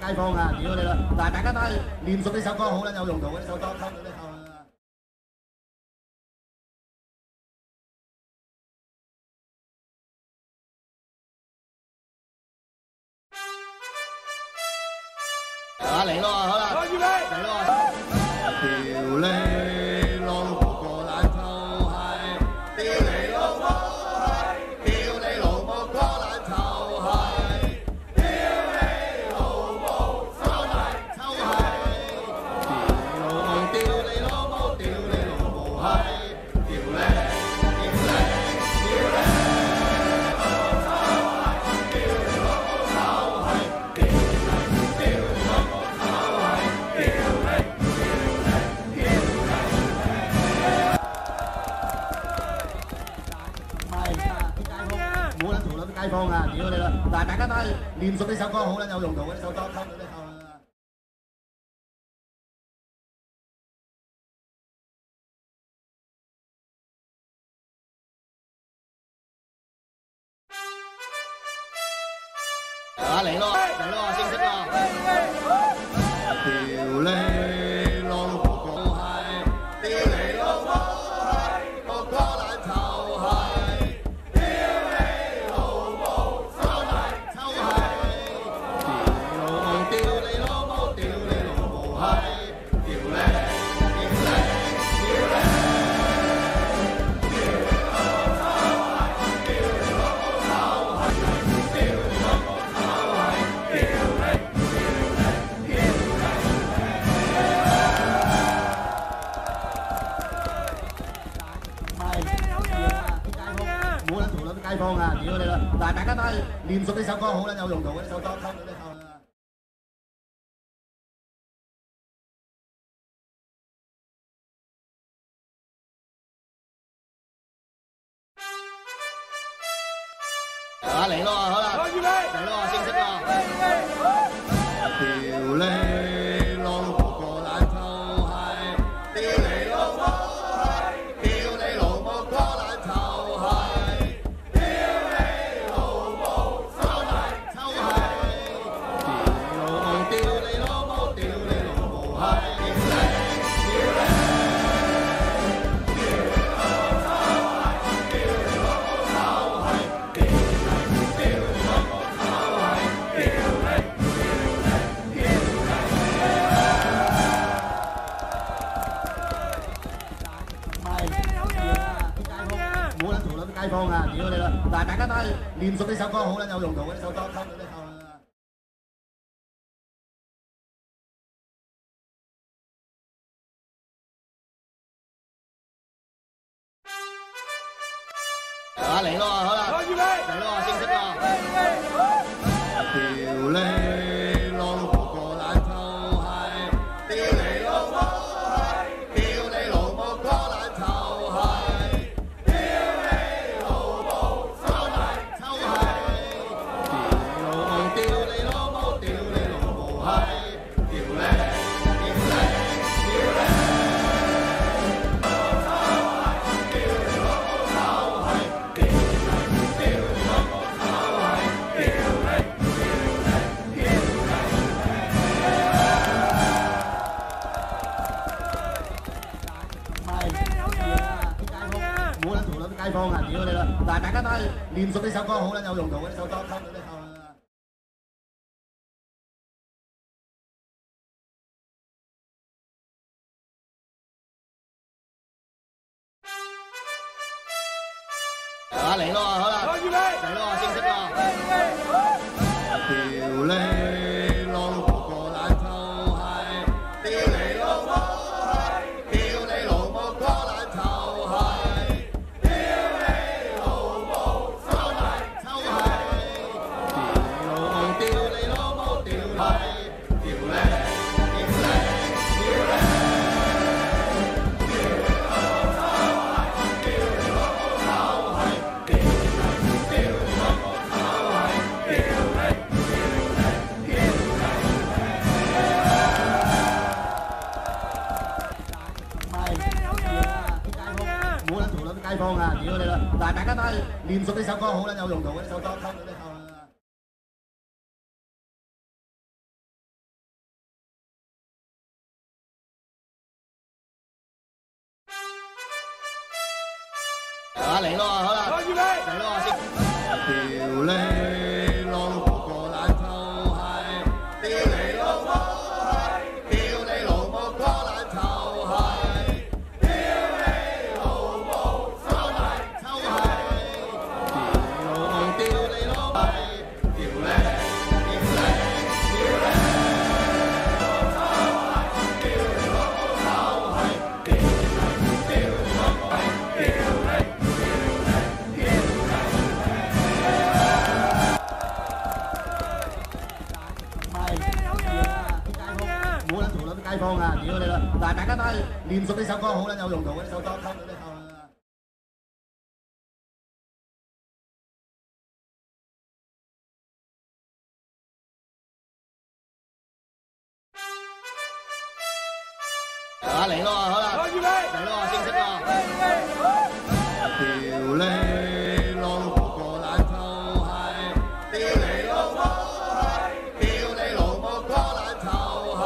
街坊啊，屌你啦！但係大家都係練熟呢首歌好撚有用途嘅呢首歌，溝到呢頭。嚟咯，好啦，嚟咯，屌你老母個爛臭閪，屌你老母閪，屌你老母個爛臭閪。街坊啊，屌你啦！但係大家都係練熟呢首歌好撚有用途嘅呢首歌，溝到呢頭。嚟咯，嚟咯，正式咯。屌你老母個閪，屌你老母閪，我個爛臭閪。街坊啊，屌你啦！但係大家都係練熟呢首歌好撚有用途嘅呢首歌，溝到呢頭。啊嚟咯，好啦，嚟咯，正式咯。屌你老母個爛臭閪！屌你老母閪！屌你老母個爛臭閪！屌你老母臭閪！臭閪！屌你老母！屌你老母閪！街坊啊，屌你啦！嗱，大家都係練熟呢首歌好撚有用途嘅呢首歌，溝到呢頭啦。啊嚟咯，好啦，嚟咯，正式咯。屌你老母個爛臭閪！屌你老母閪！屌你老母個爛臭閪！街坊啊，屌你啦！嗱，大家都係練熟呢首歌好撚有用途嘅呢首歌，溝到呢頭啦。啊嚟咯，好啦，嚟咯，正式咯。屌你老母個爛臭閪！屌你老母閪！屌你老母個爛臭閪！街坊啊，屌你啦！嗱，大家都係練熟呢首歌好撚有用途嘅呢首歌，溝到呢頭啦。啊嚟咯，好啦，嚟咯，屌你老母個爛臭閪！屌你老母閪！屌你老母個爛臭閪！街坊啊，屌你啦！嗱，大家都係練熟呢首歌好撚有用途嘅呢首歌，溝到呢頭啦。啊嚟咯，好啦，嚟咯，正式咯。屌你老母個爛臭閪！屌你老母閪！屌你老母個爛臭閪！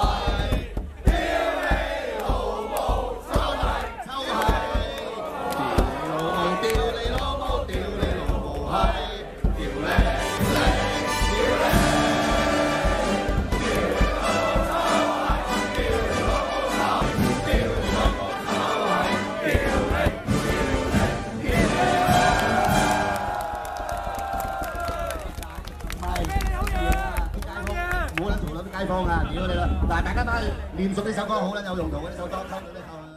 街坊啊，屌你啦！嗱，大家都係練熟呢首歌好撚有用途嘅呢首歌，溝到呢頭啦。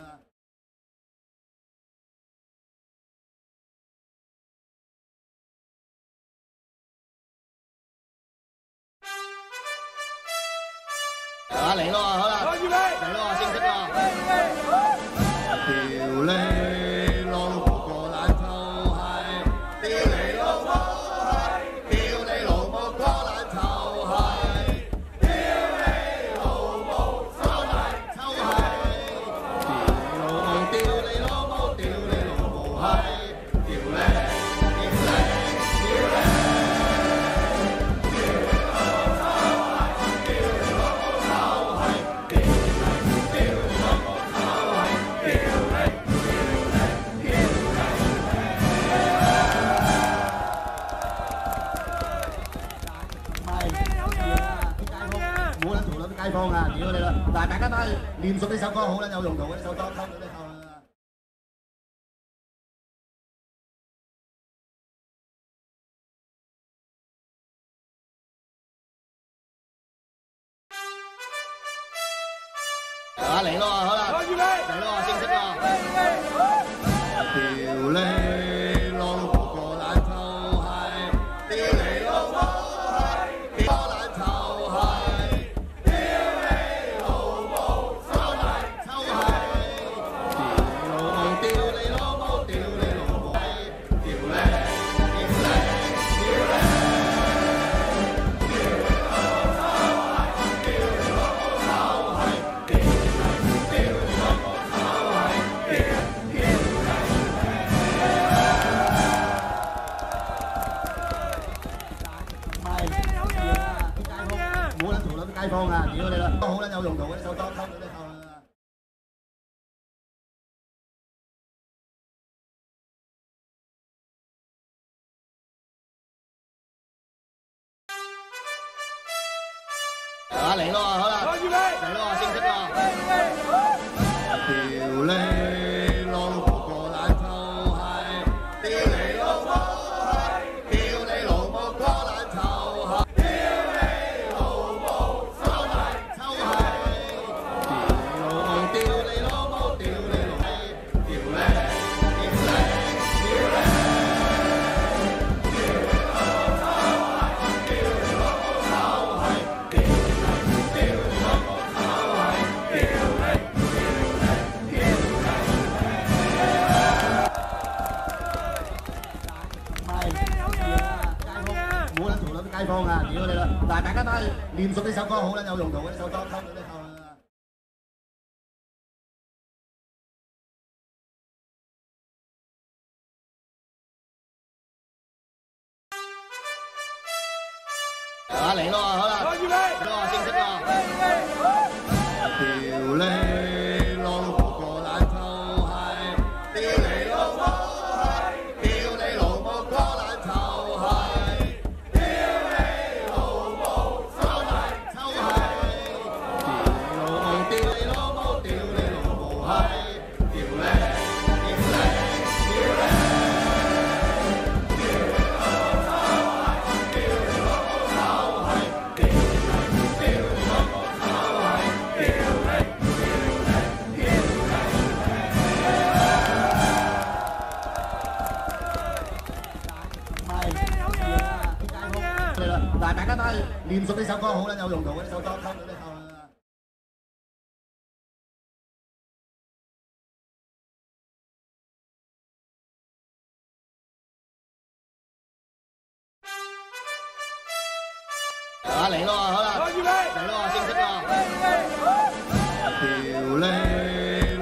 啊嚟咯，好啦，嚟咯，正式咯。屌你老母個爛臭閪！屌你老母閪！街坊啊，屌你啦！嗱，大家都係練熟呢首歌好撚有用途嘅，呢首歌溝到呢頭。啊嚟咯，好啦，嚟咯，正式咯。屌你老母個爛臭閪！屌你老母閪！個爛臭閪！屌你老母臭閪！臭閪！屌你老母！屌你老母！屌你！屌你！屌你！街坊啊，屌你啦！好撚有用途嘅呢首歌，溝到呢頭。啊嚟咯，好啦，嚟咯，正式咯。屌你老母個爛臭閪！屌你老母閪！屌你老母個爛臭閪！街坊啊，屌你啦！嗱，大家都係練熟呢首歌好撚有用途嘅，呢首歌溝到呢頭。啊嚟咯，好啦，嚟咯，正式咯。屌你老母個爛臭閪！屌你老母閪！屌你老母個爛臭閪！嗱，大家都係練熟呢首歌好撚有用途嘅，呢首歌溝到呢頭。啊嚟咯，好啦，嚟咯，正式咯。屌你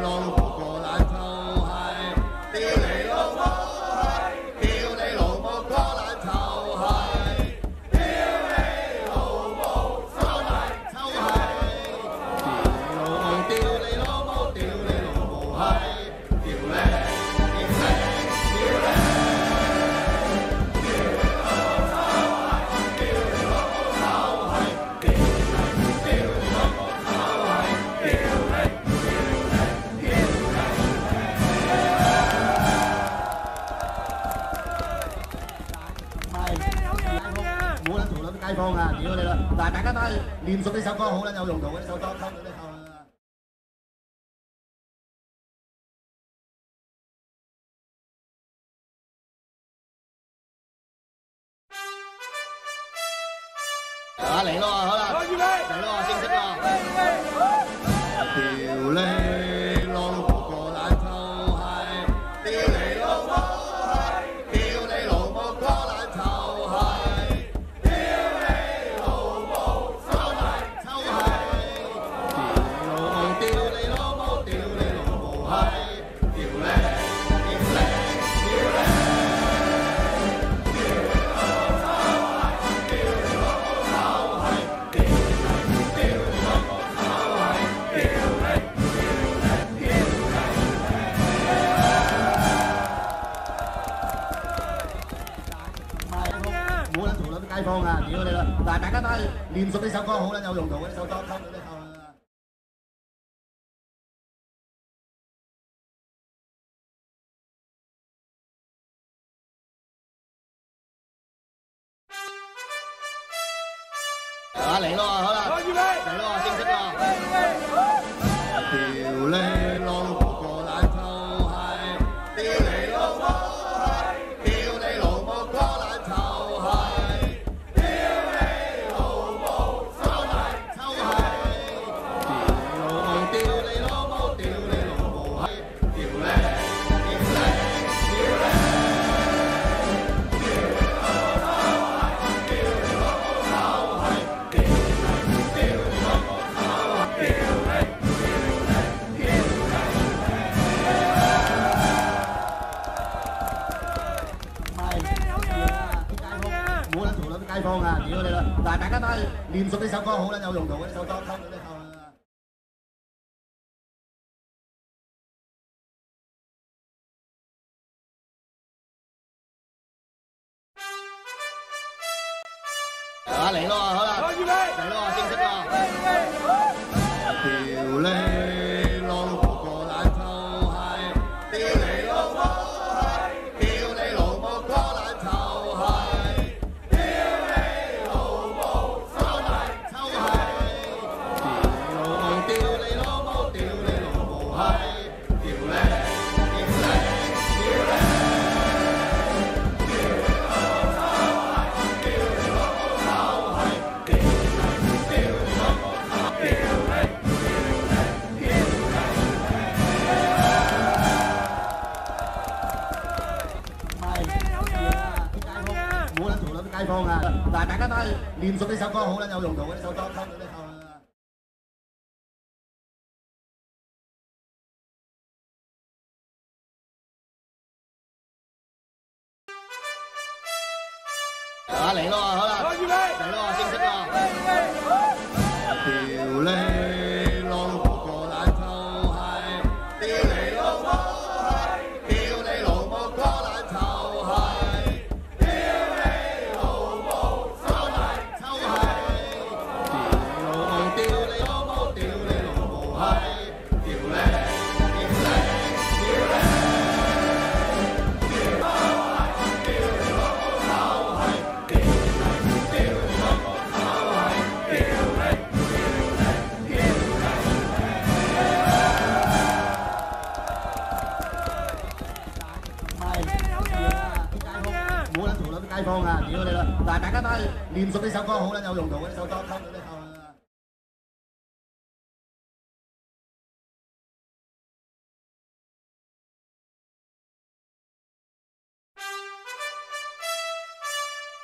老母個爛臭閪！屌你老母閪！屌你老母個爛臭閪！屌你老母臭閪！臭閪！屌你老母！屌你老母閪！屌你！街坊啊，屌你啦！嗱，大家都係練熟呢首歌好撚有用途嘅，呢首歌溝到呢頭。啊嚟咯，好啦，嚟咯，正式咯。屌你老母個爛臭閪！屌你老母閪！屌你老母個爛臭閪！街坊啊，屌你啦！嗱，大家都係練熟呢首歌好撚有用途嘅，呢首歌溝到呢頭。啊嚟咯，好啦，預備嚟咯，正式咯。屌你老母個爛臭閪！屌你老母閪！屌你老母個爛臭閪！屌你老母臭閪！臭閪！屌你老母！屌你老母閪！屌你！街坊啊，屌你啦！但係大家都係練熟呢首歌好撚有用途嘅呢首歌，溝到呢頭。啊嚟咯，好啦，預備嚟咯，正式咯。屌你老母個爛臭閪！屌你老母閪！屌你老母個爛臭閪！街坊啊，但係大家都係練熟呢首歌好撚有用途嘅呢首歌，溝到呢頭。啊嚟咯，好啦，預備嚟咯，正式咯。屌你老母個爛臭閪！屌你老母閪！屌你老母個爛臭閪！街坊啊，屌你啦！但係大家都係練熟呢首歌好撚有用途嘅呢首歌，溝到呢頭。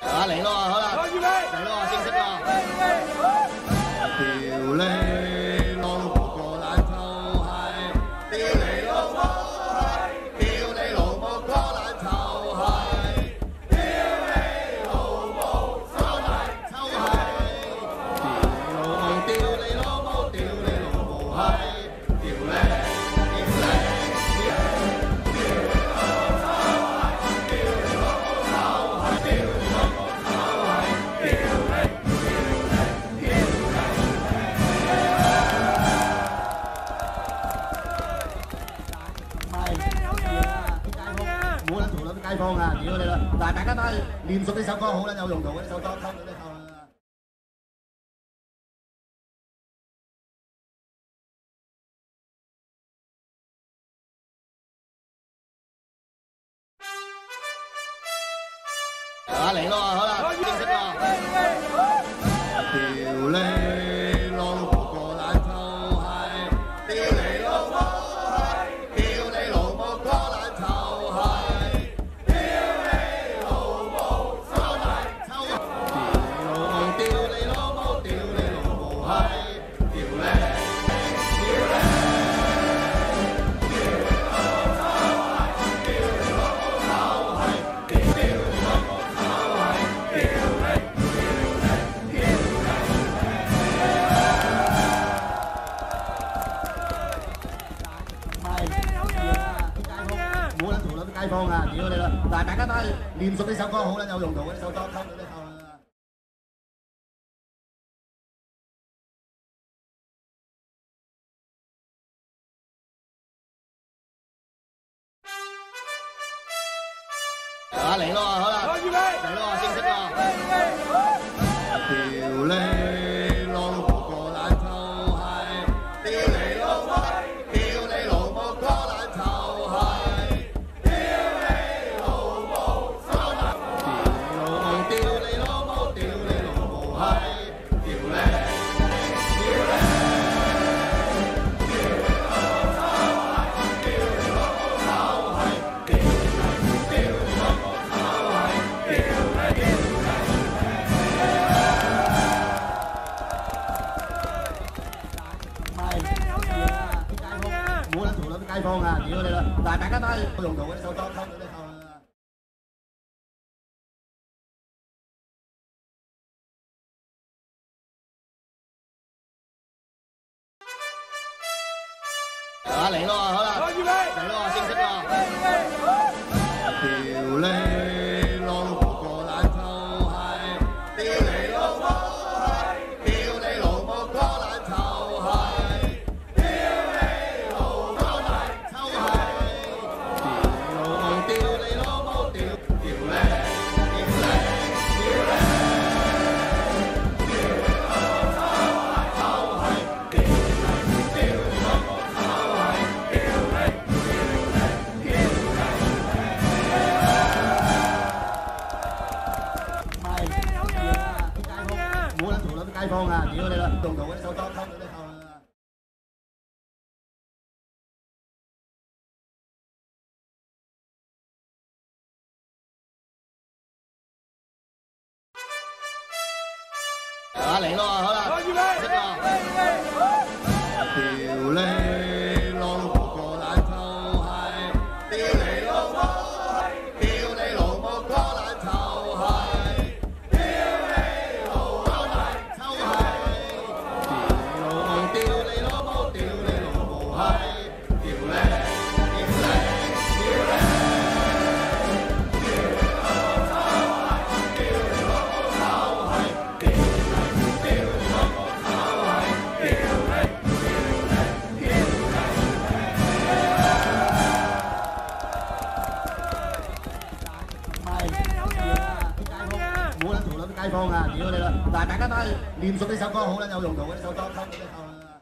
啊嚟咯，好啦，預備嚟咯，正式咯。屌你老母個爛臭閪！屌你老母閪！屌你老母個爛臭閪！街坊啊，屌你啦！但係大家都係練熟呢首歌好撚有用途嘅呢首歌，溝到呢頭。啊嚟咯，好啦，正式咯。屌你老母個爛臭閪！屌你老母閪！屌你老母個爛臭閪！街坊啊，屌你啦！但係大家都係練熟呢首歌好撚有用途嘅呢首歌，溝到呢頭。啊嚟咯，好啦，預備嚟咯，正式咯。屌你！家都係用途嗰啲手裝溝嗰啲溝啦。啊嚟咯，好啦，嚟咯，正式咯。屌你老母個爛臭閪！屌你老母閪！屌你老母個爛臭閪！屌你老母爛臭閪！屌你老母！屌你！街坊啊，屌你啦！用途嗰啲手裝溝嗰啲溝啦。啊嚟咯，好啦，識咯。屌你老母個爛臭閪！屌你老母閪！屌你老母個爛臭閪！街坊啊，屌你啦！嗱，大家都係念熟呢首歌好啦，有用途嗰啲手裝溝嗰啲溝啦。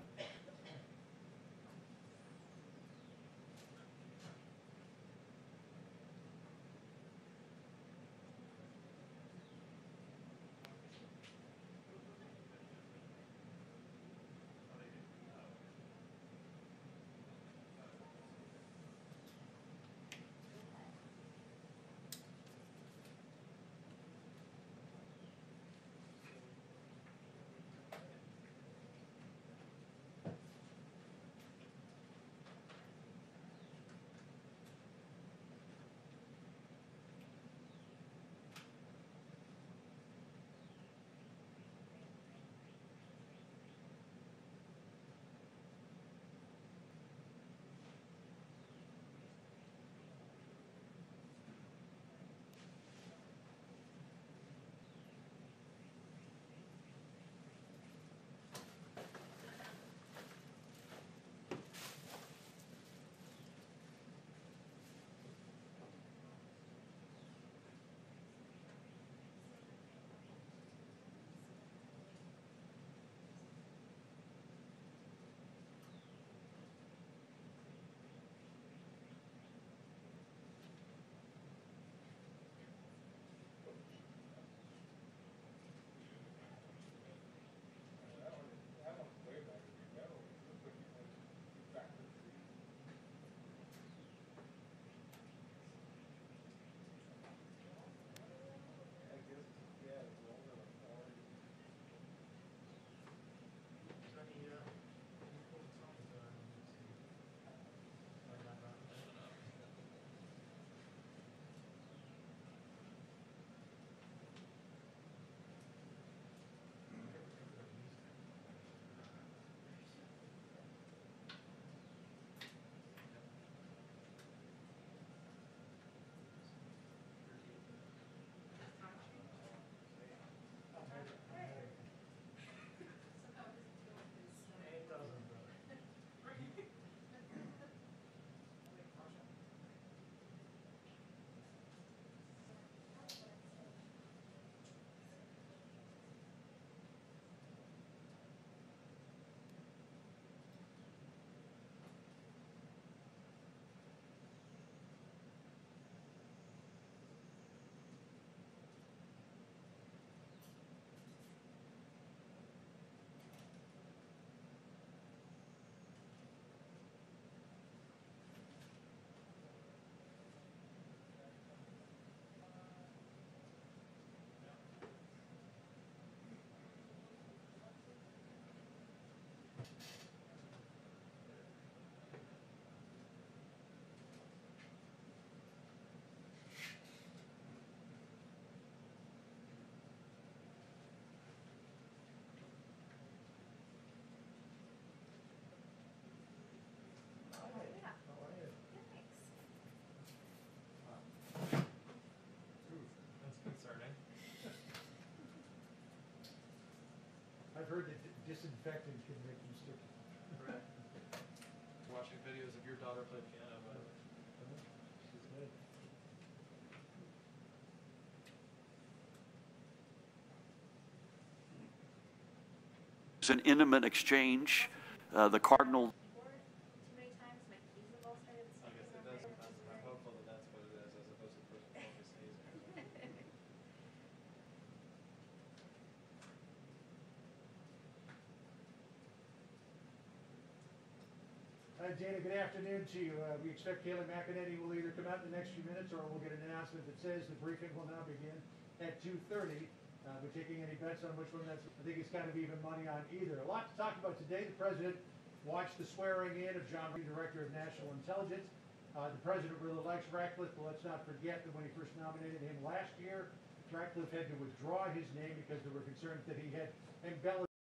I've heard that disinfectant can make them sticky. Correct. Watching videos of your daughter play piano, by the way. She's good. It's an intimate exchange. The Cardinal. I'm hopeful that that's what it is, as opposed to the person falling sneezing. Dana, good afternoon to you. We expect Kayleigh McEnany will either come out in the next few minutes or we'll get an announcement that says the briefing will now begin at 2:30. We're taking any bets on which one that's, I think it's kind of even money on either. A lot to talk about today. The president watched the swearing in of John Reed, Director of National Intelligence. The president really likes Ratcliffe, but let's not forget that when he first nominated him last year, Ratcliffe had to withdraw his name because there were concerns that he had embellished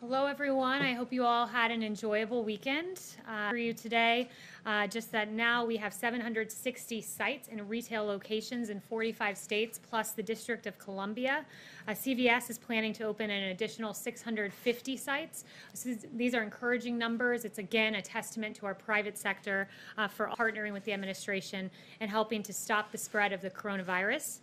Hello, everyone. I hope you all had an enjoyable weekend. For you today, just that now we have 760 sites in retail locations in 45 states, plus the District of Columbia. CVS is planning to open an additional 650 sites. So these are encouraging numbers. It's, again, a testament to our private sector for partnering with the administration and helping to stop the spread of the coronavirus.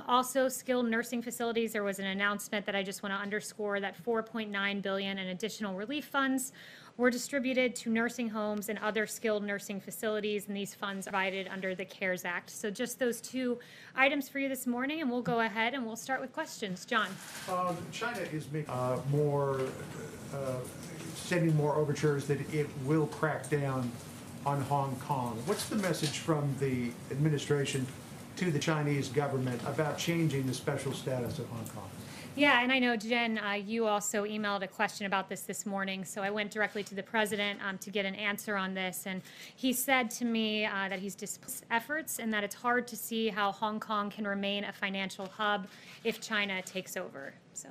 Also, skilled nursing facilities, there was an announcement that I just want to underscore that $4.9 billion in additional relief funds were distributed to nursing homes and other skilled nursing facilities, and these funds are provided under the CARES Act. So just those two items for you this morning, and we'll go ahead and we'll start with questions. John. China is making sending more overtures that it will crack down on Hong Kong. What's the message from the administration to the Chinese government about changing the special status of Hong Kong? Yeah, and I know, Jen, you also emailed a question about this morning, so I went directly to the president to get an answer on this, and he said to me that he's discussed efforts and that it's hard to see how Hong Kong can remain a financial hub if China takes over. So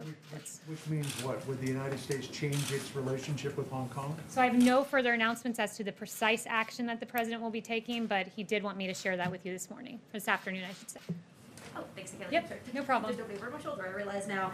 which means what? Would the United States change its relationship with Hong Kong? So I have no further announcements as to the precise action that the president will be taking, but he did want me to share that with you this morning, or this afternoon, I should say. Oh, thanks, Kaylee. Yep, no problem. Just over my shoulder, I realize now.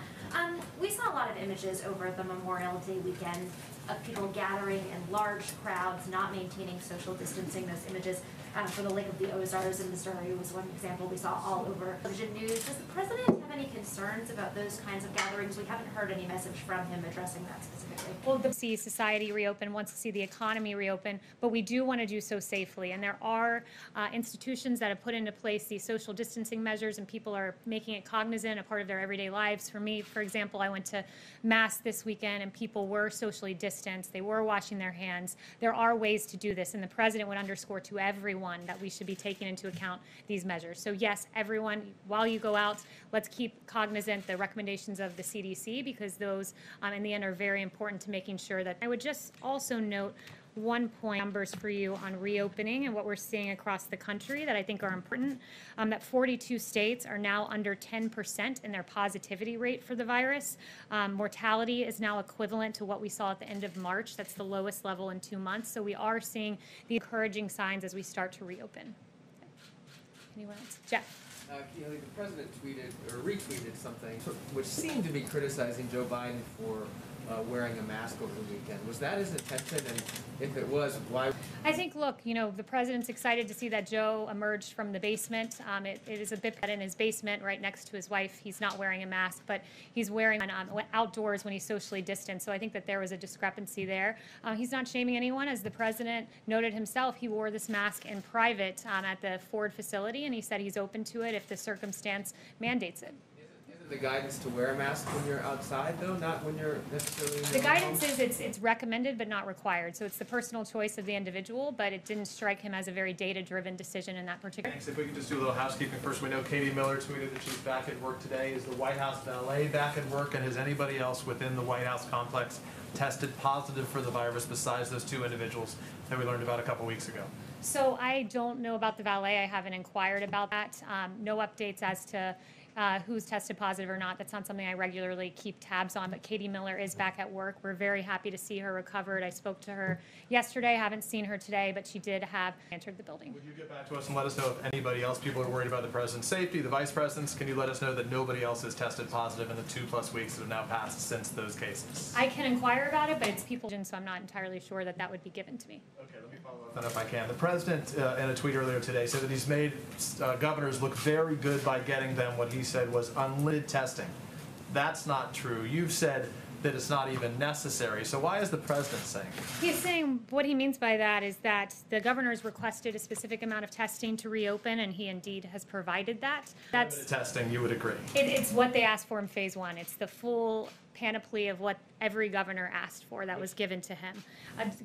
We saw a lot of images over the Memorial Day weekend of people gathering in large crowds, not maintaining social distancing. Those images for the Lake of the Ozarks in Missouri was one example we saw all over television news. Does the president have any concerns about those kinds of gatherings? We haven't heard any message from him addressing that specifically. Well, to see society reopen, wants to see the economy reopen, but we do want to do so safely. And there are institutions that have put into place these social distancing measures, and people are making it cognizant, a part of their everyday lives. For me, for example, I went to Mass this weekend, and people were socially distanced. They were washing their hands. There are ways to do this, and the president would underscore to everyone that we should be taking into account these measures. So yes, everyone, while you go out, let's keep cognizant the recommendations of the CDC, because those in the end are very important to making sure that. I would just also note one point, numbers for you on reopening and what we're seeing across the country that I think are important, that 42 states are now under 10% in their positivity rate for the virus. Mortality is now equivalent to what we saw at the end of March. That's the lowest level in 2 months. So we are seeing the encouraging signs as we start to reopen. Anyone else? Jeff. The president tweeted or retweeted something which seemed to be criticizing Joe Biden for wearing a mask over the weekend. Was that his intention? And if it was, why? I think, look, the president's excited to see that Joe emerged from the basement. It is a bit in his basement right next to his wife. He's not wearing a mask, but he's wearing one outdoors when he's socially distanced. So I think that there was a discrepancy there. He's not shaming anyone. As the president noted himself, he wore this mask in private at the Ford facility, and he said he's open to it if the circumstance mandates it. The guidance to wear a mask when you're outside, though, not when you're necessarily in your The own guidance home? is it's recommended but not required. So it's the personal choice of the individual, but it didn't strike him as a very data-driven decision in that particular. Thanks. If we could just do a little housekeeping first. We know Katie Miller tweeted that she's back at work today. Is the White House valet back at work, and has anybody else within the White House complex tested positive for the virus besides those two individuals that we learned about a couple weeks ago? So I don't know about the valet. I haven't inquired about that. No updates as to who's tested positive or not. That's not something I regularly keep tabs on, but Katie Miller is back at work. We're very happy to see her recovered. I spoke to her yesterday. Haven't seen her today, but she did have entered the building. Would you get back to us and let us know if anybody else, people are worried about the president's safety, the vice president's? Can you let us know that nobody else has tested positive in the 2+ weeks that have now passed since those cases? I can inquire about it, but it's people, so I'm not entirely sure that that would be given to me. Okay, let me follow up on that if I can. The president, in a tweet earlier today, said that he's made governors look very good by getting them what he said was unlimited testing. That's not true. You've said that it's not even necessary. So why is the president saying it? He's saying what he means by that is that the governor's requested a specific amount of testing to reopen, and he indeed has provided that. That's Limited testing, you would agree? It's what they asked for in phase 1. It's the full panoply of what every governor asked for that was given to him,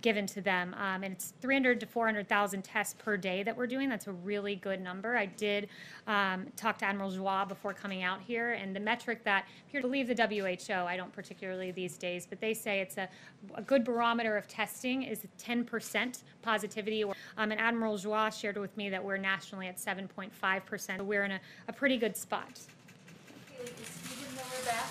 given to them. And it's 300 to 400,000 tests per day that we're doing. That's a really good number. I did talk to Admiral Joie before coming out here, and the metric that, if you believe the WHO, I don't particularly these days, but they say it's a good barometer of testing is 10% positivity. And Admiral Joie shared with me that we're nationally at 7.5%. So we're in a pretty good spot. Is Stephen Miller back?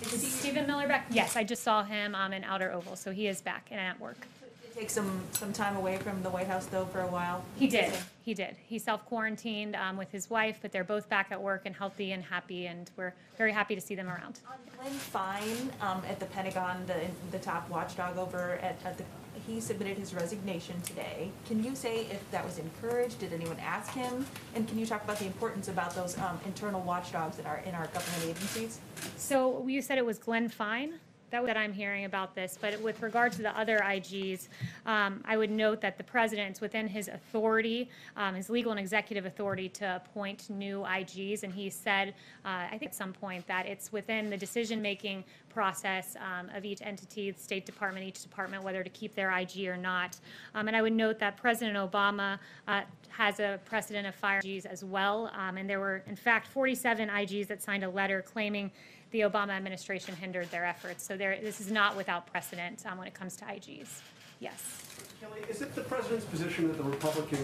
Is Stephen Miller back? Yes, I just saw him in Outer Oval, so he is back and at work. Take some time away from the White House, though, for a while? He did. He did. He self-quarantined with his wife, but they're both back at work and healthy and happy, and we're very happy to see them around. Glenn Fine at the Pentagon, the top watchdog over at the, he submitted his resignation today. Can you say if that was encouraged? Did anyone ask him? And can you talk about the importance about those internal watchdogs that are in our government agencies? So you said it was Glenn Fine? That I'm hearing about this, but with regard to the other IGs, I would note that the president's within his authority, his legal and executive authority to appoint new IGs, and he said, I think at some point, that it's within the decision-making process of each entity, the State Department, each department, whether to keep their IG or not. And I would note that President Obama has a precedent of firing IGs as well, and there were, in fact, 47 IGs that signed a letter claiming the Obama administration hindered their efforts. So this is not without precedent when it comes to IGs. Yes. Kelly, is it the president's position that the Republican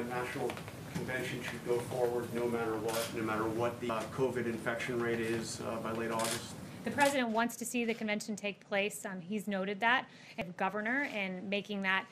National Convention should go forward no matter what the COVID infection rate is by late August? The president wants to see the convention take place. He's noted that, and governor, in making that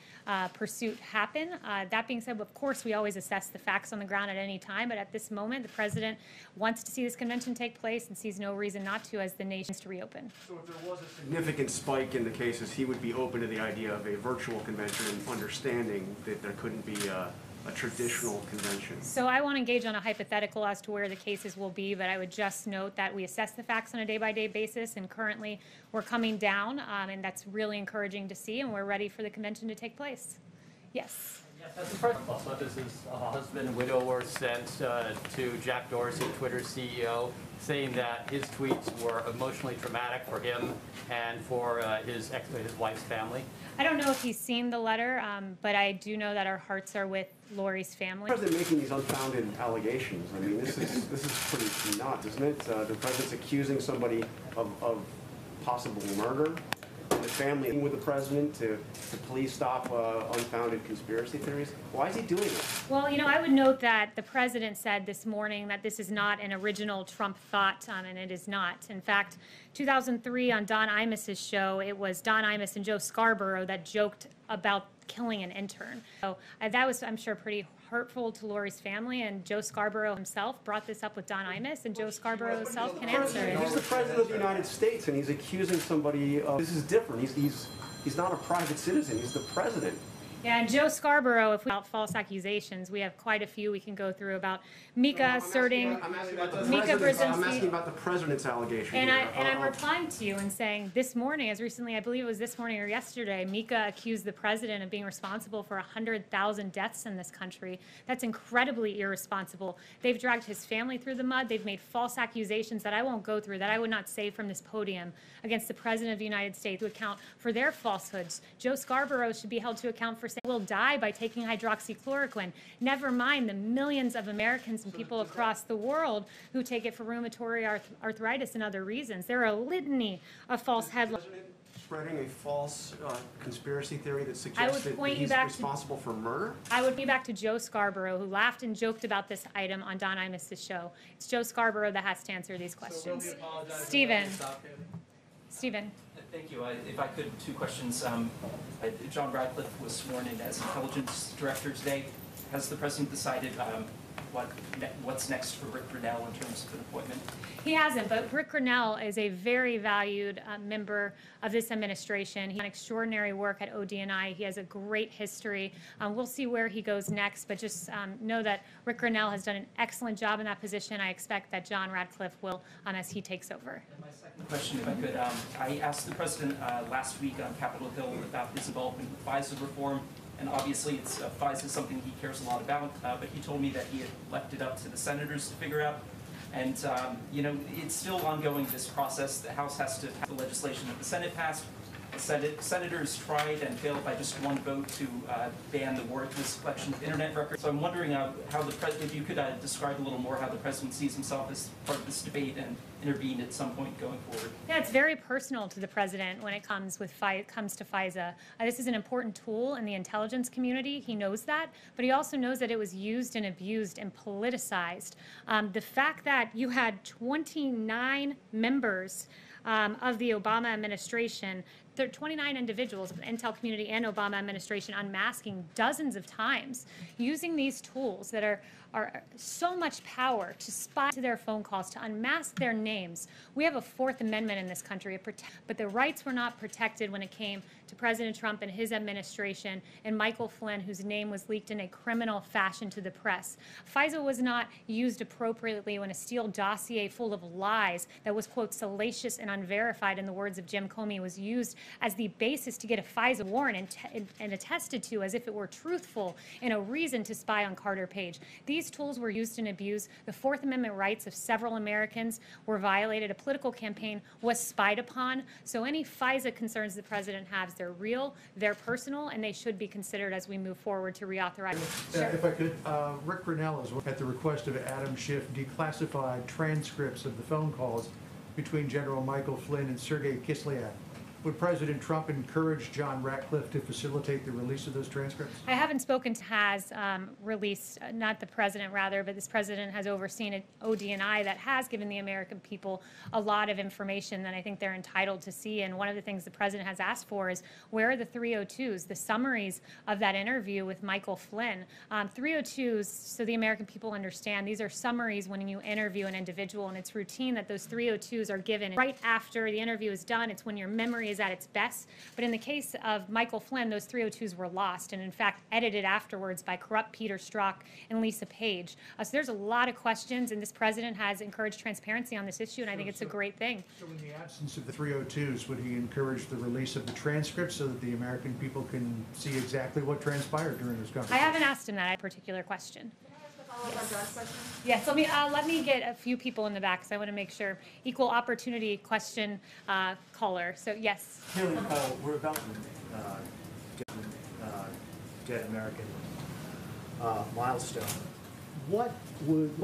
pursuit happen. That being said, of course, we always assess the facts on the ground at any time, but at this moment, the president wants to see this convention take place and sees no reason not to as the nation's to reopen. So if there was a significant spike in the cases, he would be open to the idea of a virtual convention and understanding that there couldn't be a traditional convention. So I won't engage on a hypothetical as to where the cases will be, but I would just note that we assess the facts on a day-by-day basis, and currently we're coming down, and that's really encouraging to see, and we're ready for the convention to take place. Yes. Yes, the president letters his husband and widower sent to Jack Dorsey, Twitter's CEO, saying that his tweets were emotionally traumatic for him and for his wife's family. I don't know if he's seen the letter, but I do know that our hearts are with Lori's family. The president making these unfounded allegations. I mean, this is pretty nuts, isn't it? The president's accusing somebody of possible murder. The family with the president to please stop unfounded conspiracy theories. Why is he doing this? Well, you know, I would note that the president said this morning that this is not an original Trump thought, and it is not. In fact, 2003 on Don Imus's show, it was Don Imus and Joe Scarborough that joked about killing an intern. So that was, I'm sure, pretty hurtful to Lori's family, and Joe Scarborough himself brought this up with Don Imus, and Joe Scarborough himself can answer it. He's the president of the United States, and he's accusing somebody of, this is different. He's not a private citizen, he's the president. Yeah, and Joe Scarborough, if we about false accusations, we have quite a few we can go through about Mika asserting, I'm asking about the president's allegation. And I'm replying to you and saying this morning, as recently, I believe it was this morning or yesterday, Mika accused the president of being responsible for 100,000 deaths in this country. That's incredibly irresponsible. They've dragged his family through the mud. They've made false accusations that I won't go through, that I would not say from this podium, against the president of the United States to account for their falsehoods. Joe Scarborough should be held to account for saying will die by taking hydroxychloroquine. Never mind the millions of Americans and people across the world who take it for rheumatoid arthritis and other reasons. There are a litany of false headlines. Spreading a false conspiracy theory that suggests that he's responsible for murder? I would be back to Joe Scarborough, who laughed and joked about this item on Don Imus's show. It's Joe Scarborough that has to answer these questions. Stephen. Thank you. If I could, two questions. John Radcliffe was sworn in as intelligence director today. Has the president decided what's next for Rick Grinnell in terms of an appointment? He hasn't, but Rick Grinnell is a very valued member of this administration. He's done extraordinary work at ODNI. He has a great history. We'll see where he goes next, but just know that Rick Grinnell has done an excellent job in that position. I expect that John Radcliffe will as he takes over. And my second question, if I could, I asked the president last week on Capitol Hill about his involvement with FISA reform. And obviously, FISA is something he cares a lot about, but he told me that he had left it up to the senators to figure out. And, you know, it's still ongoing, this process. The House has to have the legislation that the Senate passed. The senators tried and failed by just one vote to ban the warrantless collection of internet records. So I'm wondering how the president, if you could describe a little more how the president sees himself as part of this debate and intervene at some point going forward. Yeah, it's very personal to the president when it comes to FISA. This is an important tool in the intelligence community. He knows that, but he also knows that it was used and abused and politicized. The fact that you had 29 members of the Obama administration. There are 29 individuals of the intel community and Obama administration unmasking dozens of times, using these tools that are so much power to spy to their phone calls, to unmask their names. We have a Fourth Amendment in this country, but the rights were not protected when it came to President Trump and his administration and Michael Flynn, whose name was leaked in a criminal fashion to the press. FISA was not used appropriately when a Steele dossier full of lies that was, quote, salacious and unverified, in the words of Jim Comey, was used as the basis to get a FISA warrant and attested to as if it were truthful and a reason to spy on Carter Page. These tools were used and abused. The Fourth Amendment rights of several Americans were violated. A political campaign was spied upon. So any FISA concerns the president has, they're real, they're personal, and they should be considered as we move forward to reauthorize. Sure. If I could, Rick Grinnell is at the request of Adam Schiff declassified transcripts of the phone calls between General Michael Flynn and Sergei Kislyak. Would President Trump encourage John Ratcliffe to facilitate the release of those transcripts? I haven't spoken to has released, not the president rather, but this president has overseen an ODNI that has given the American people a lot of information that I think they're entitled to see. And one of the things the president has asked for is, where are the 302s, the summaries of that interview with Michael Flynn? 302s, so the American people understand, these are summaries when you interview an individual, and it's routine that those 302s are given right after the interview is done. It's when your memory is at its best. But in the case of Michael Flynn, those 302s were lost and in fact edited afterwards by corrupt Peter Strzok and Lisa Page. So there's a lot of questions, and this president has encouraged transparency on this issue, and I think it's a great thing. So in the absence of the 302s, would he encourage the release of the transcripts so that the American people can see exactly what transpired during this conversation? I haven't asked him that particular question. Question? Yes, let me get a few people in the back, because I want to make sure. Equal opportunity question caller. So yes. Haley, we're about to get an American milestone. What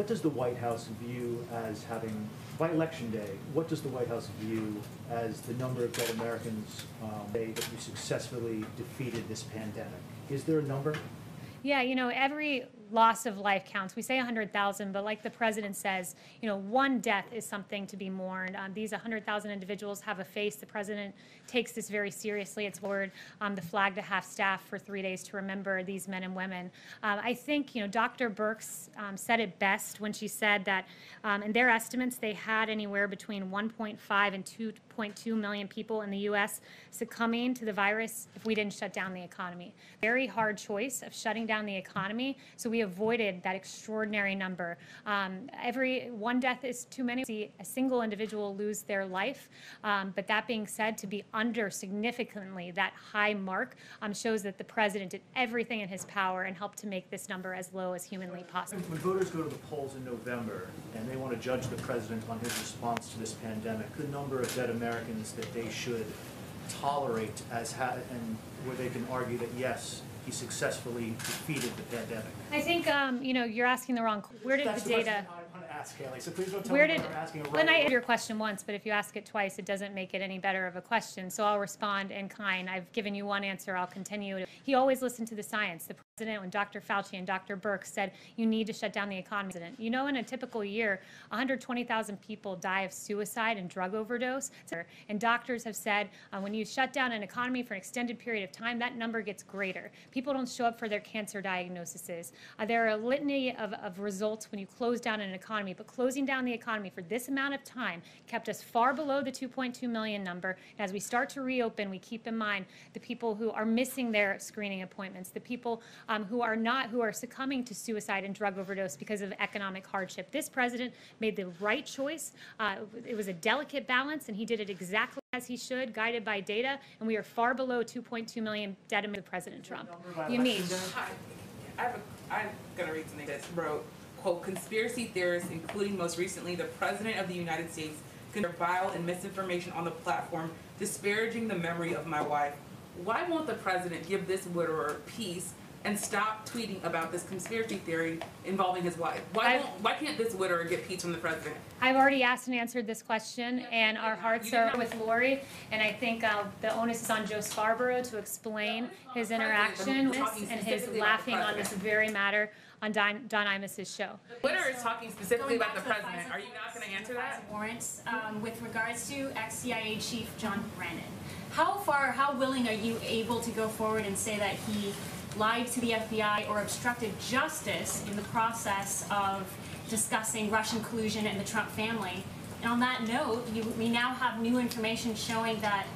does the White House view as having, by Election Day, what does the White House view as the number of dead Americans that you successfully defeated this pandemic? Is there a number? Yeah, every loss of life counts. We say 100,000, but like the president says, one death is something to be mourned. These 100,000 individuals have a face. The president takes this very seriously. It's lowered the flag to half staff for 3 days to remember these men and women. I think, Dr. Birx said it best when she said that in their estimates, they had anywhere between 1.5 and 2.2 million people in the U.S. succumbing to the virus if we didn't shut down the economy. Very hard choice of shutting down the economy, so we avoided that extraordinary number. Every one death is too many. We see a single individual lose their life, but that being said, to be under significantly that high mark shows that the president did everything in his power and helped to make this number as low as humanly possible. When voters go to the polls in November and they want to judge the president on his response to this pandemic, the number of dead Americans that they should tolerate and where they can argue that yes, he successfully defeated the pandemic. I think you're asking the wrong. Where did That's the the data? I want to ask, Haley. So please don't tell me I'm asking a right. When I answer your question once, but if you ask it twice, it doesn't make it any better of a question. So I'll respond in kind. I've given you one answer. I'll continue. He always listened to the science. The president, when Dr. Fauci and Dr. Birx said you need to shut down the economy. In a typical year, 120,000 people die of suicide and drug overdose. And doctors have said when you shut down an economy for an extended period of time, that number gets greater. People don't show up for their cancer diagnoses. There are a litany of results when you close down an economy, but closing down the economy for this amount of time kept us far below the 2.2 million number. And as we start to reopen, we keep in mind the people who are missing their screening appointments, the people who are succumbing to suicide and drug overdose because of economic hardship. This president made the right choice. It was a delicate balance, and he did it exactly as he should, guided by data, and we are far below 2.2 million dead with President Trump. You mean? I'm going to read something that wrote, quote, conspiracy theorists, including most recently the President of the United States, can vile and misinformation on the platform, disparaging the memory of my wife. Why won't the president give this widower peace and stop tweeting about this conspiracy theory involving his wife? Why can't this widower get peace from the president? I've already asked and answered this question, and our hearts are with Lori, and I think the onus is on Joe Scarborough to explain his interaction with this and his laughing on this very matter. on Don Imus's show. Twitter is talking specifically about the president. Are you not going to answer that? Warrants with regards to ex-CIA Chief John Brennan. How willing are you able to go forward and say that he lied to the FBI or obstructed justice in the process of discussing Russian collusion and the Trump family? And on that note, we now have new information showing that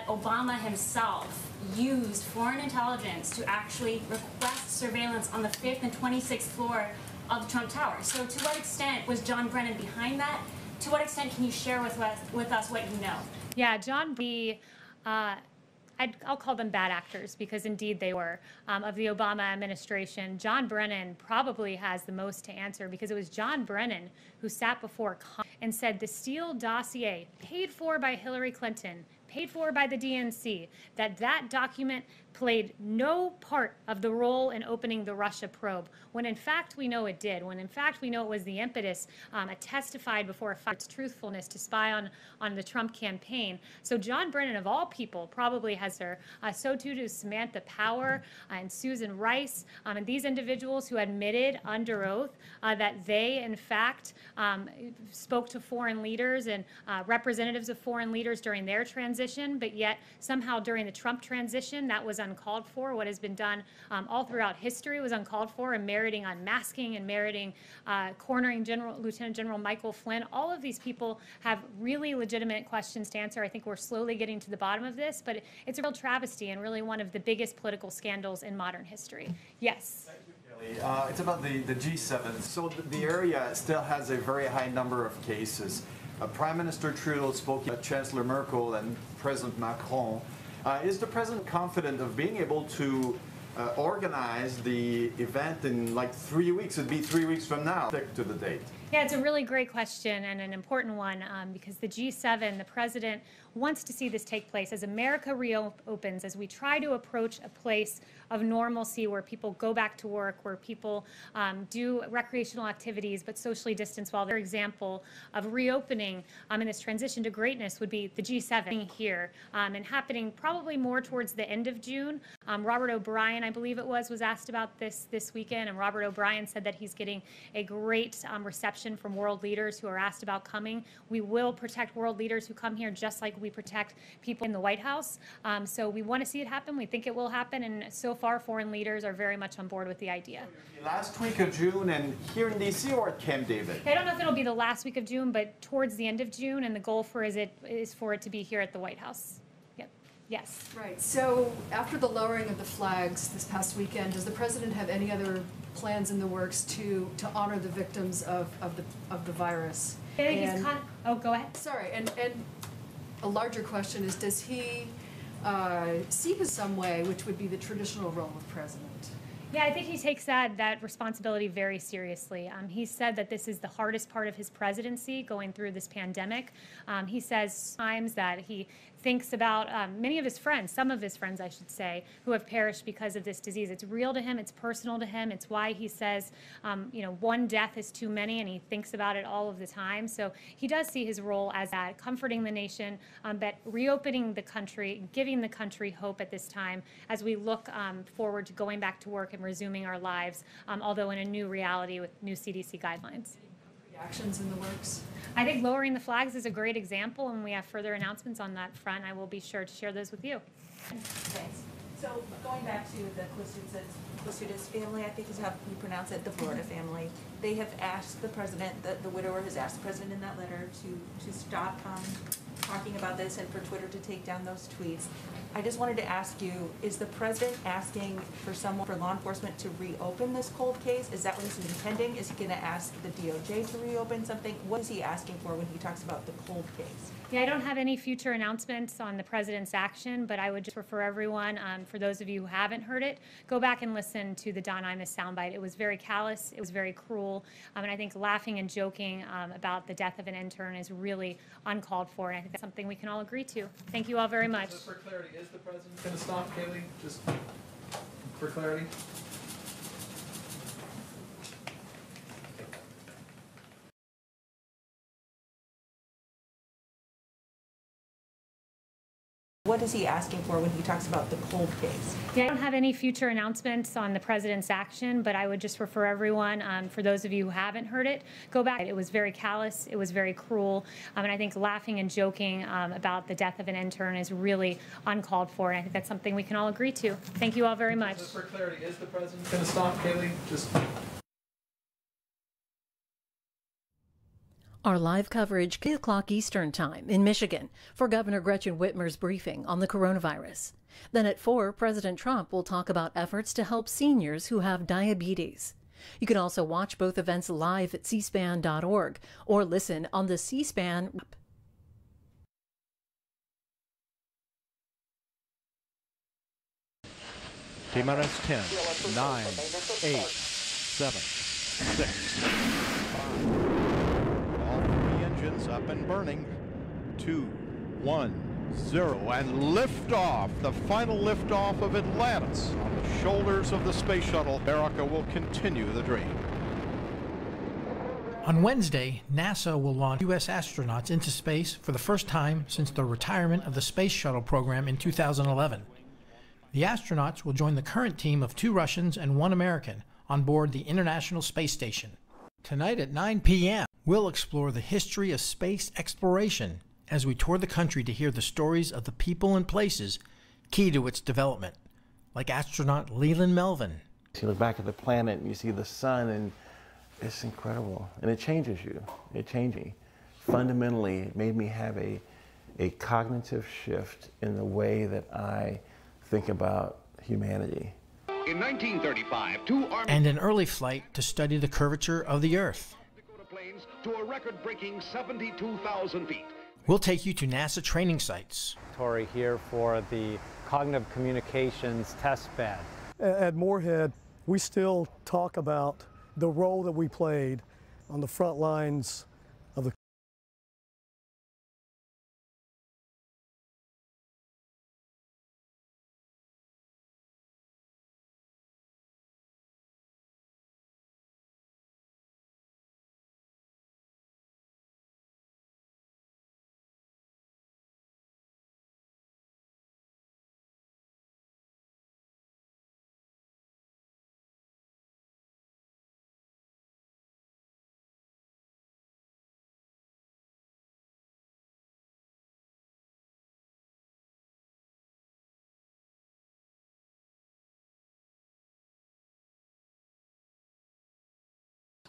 Obama himself used foreign intelligence to actually request surveillance on the 5th and 26th floor of the Trump Tower. So to what extent was John Brennan behind that? To what extent can you share with us what you know? Yeah, John B. I'll call them bad actors because indeed they were, of the Obama administration. John Brennan probably has the most to answer because it was John Brennan who sat before Congress and said the Steele dossier, paid for by Hillary Clinton, paid for by the DNC, that document played no part of the role in opening the Russia probe, when in fact we know it did, when in fact we know it was the impetus, testified before its truthfulness to spy on the Trump campaign. So John Brennan, of all people, probably has her. So too does Samantha Power and Susan Rice, and these individuals who admitted under oath that they, in fact, spoke to foreign leaders and representatives of foreign leaders during their transition, but yet somehow during the Trump transition, that was uncalled for. What has been done all throughout history was uncalled for and meriting unmasking and meriting cornering Lieutenant General Michael Flynn. All of these people have really legitimate questions to answer. I think we're slowly getting to the bottom of this, but it's a real travesty and really one of the biggest political scandals in modern history. Yes. It's about the G7. So the area still has a very high number of cases. Prime Minister Trudeau spoke to Chancellor Merkel and President Macron. Is the president confident of being able to organize the event in like 3 weeks? It'd be 3 weeks from now. Stick to the date. Yeah, it's a really great question and an important one because the G7, the president wants to see this take place as America reopens, as we try to approach a place of normalcy where people go back to work, where people do recreational activities but socially distance. While their example of reopening in this transition to greatness would be the G7 here and happening probably more towards the end of June. Robert O'Brien, I believe it was asked about this weekend, and Robert O'Brien said that he's getting a great reception from world leaders who are asked about coming. We will protect world leaders who come here just like we protect people in the White House. So we want to see it happen. We think it will happen, and so far foreign leaders are very much on board with the idea. Last week of June and here in D.C. or at Camp David? I don't know if it'll be the last week of June, but towards the end of June, and the goal is for it to be here at the White House. Yep. Yes. Right. So after the lowering of the flags this past weekend, does the president have any other plans in the works to honor the victims of the virus? I think he's oh, go ahead. Sorry, and a larger question is, does he see his some way, which would be the traditional role of president? Yeah, I think he takes that responsibility very seriously. He said that this is the hardest part of his presidency, going through this pandemic. He says times that he thinks about many of his friends, some of his friends, I should say, who have perished because of this disease. It's real to him. It's personal to him. It's why he says, one death is too many, and he thinks about it all of the time. So he does see his role as that, comforting the nation, but reopening the country, giving the country hope at this time as we look forward to going back to work and resuming our lives, although in a new reality with new CDC guidelines. Actions in the works? I think lowering the flags is a great example, and we have further announcements on that front. I will be sure to share those with you. Thanks. So going back to the Quasudas family, I think is how you pronounce it, the Florida family, they have asked the president, the widower has asked the president in that letter to stop talking about this and for Twitter to take down those tweets. I just wanted to ask you, is the president asking for law enforcement to reopen this cold case? Is that what he's intending? Is he going to ask the DOJ to reopen something? What is he asking for when he talks about the cold case? Yeah, I don't have any future announcements on the president's action, but I would just refer everyone, for those of you who haven't heard it, go back and listen to the Don Imus soundbite. It was very callous, it was very cruel, and I think laughing and joking about the death of an intern is really uncalled for, and I think that's something we can all agree to. Thank you all very much. Just for clarity, is the president going to stop, Kaylee? Just for clarity. What is he asking for when he talks about the cold case? Yeah, I don't have any future announcements on the president's action, but I would just refer everyone, for those of you who haven't heard it, go back. It was very callous, it was very cruel, and I think laughing and joking about the death of an intern is really uncalled for, and I think that's something we can all agree to. Thank you all very much. Just for clarity, is the president going to stop, Kaylee? Just... Our live coverage, 8 o'clock Eastern Time in Michigan for Governor Gretchen Whitmer's briefing on the coronavirus. Then at 4, President Trump will talk about efforts to help seniors who have diabetes. You can also watch both events live at cspan.org or listen on the C-SPAN app. T-minus 10, 9, 8, 7, 6, 5. Engines up and burning. 2, 1, 0, and liftoff. The final liftoff of Atlantis on the shoulders of the space shuttle. America will continue the dream. On Wednesday, NASA will launch U.S. astronauts into space for the first time since the retirement of the Space Shuttle program in 2011. The astronauts will join the current team of 2 Russians and 1 American on board the International Space Station. Tonight at 9 p.m., we'll explore the history of space exploration as we tour the country to hear the stories of the people and places key to its development, like astronaut Leland Melvin. You look back at the planet and you see the sun, and it's incredible. And it changes you. It changed me. Fundamentally, it made me have a cognitive shift in the way that I think about humanity. In 1935, 2 Army and an early flight to study the curvature of the Earth. Planes to a record-breaking 72,000 feet. We'll take you to NASA training sites. Tori here for the Cognitive Communications Test Bed. At Moorhead, we still talk about the role that we played on the front lines of the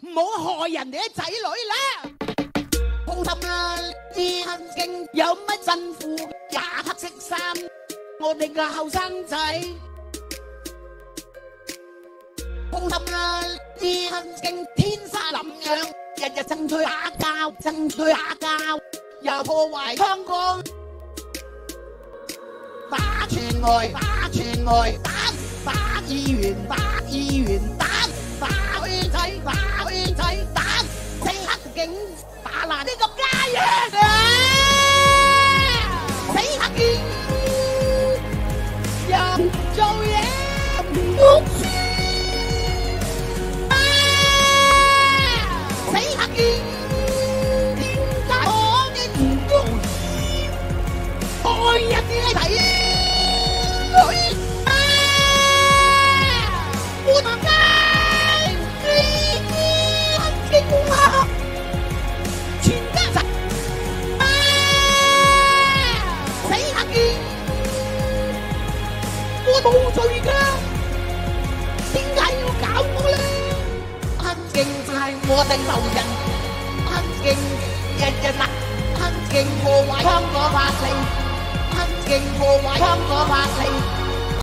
唔好害人哋啲仔女啦！好心啊，啲行徑有乜辛苦也黑色衫，我哋嘅後生仔。好心啊，啲行徑天生咁樣，日日爭取下交，爭取下交，又破壞香港。打全外，打全外，打議員，打議員，打圈仔，打圈仔，打死黑警，打爛呢個家園啊！死黑警又唔做嘢，唔讀書啊！死黑警點解我哋唔做嘢？害人嘅仔女啊！我哋家。全家仔啊！死黑警，我冇罪㗎，點解要搞我咧？黑警就係我哋仇人，黑警日日鬧，黑警破壞香港法例，黑警破壞香港法例。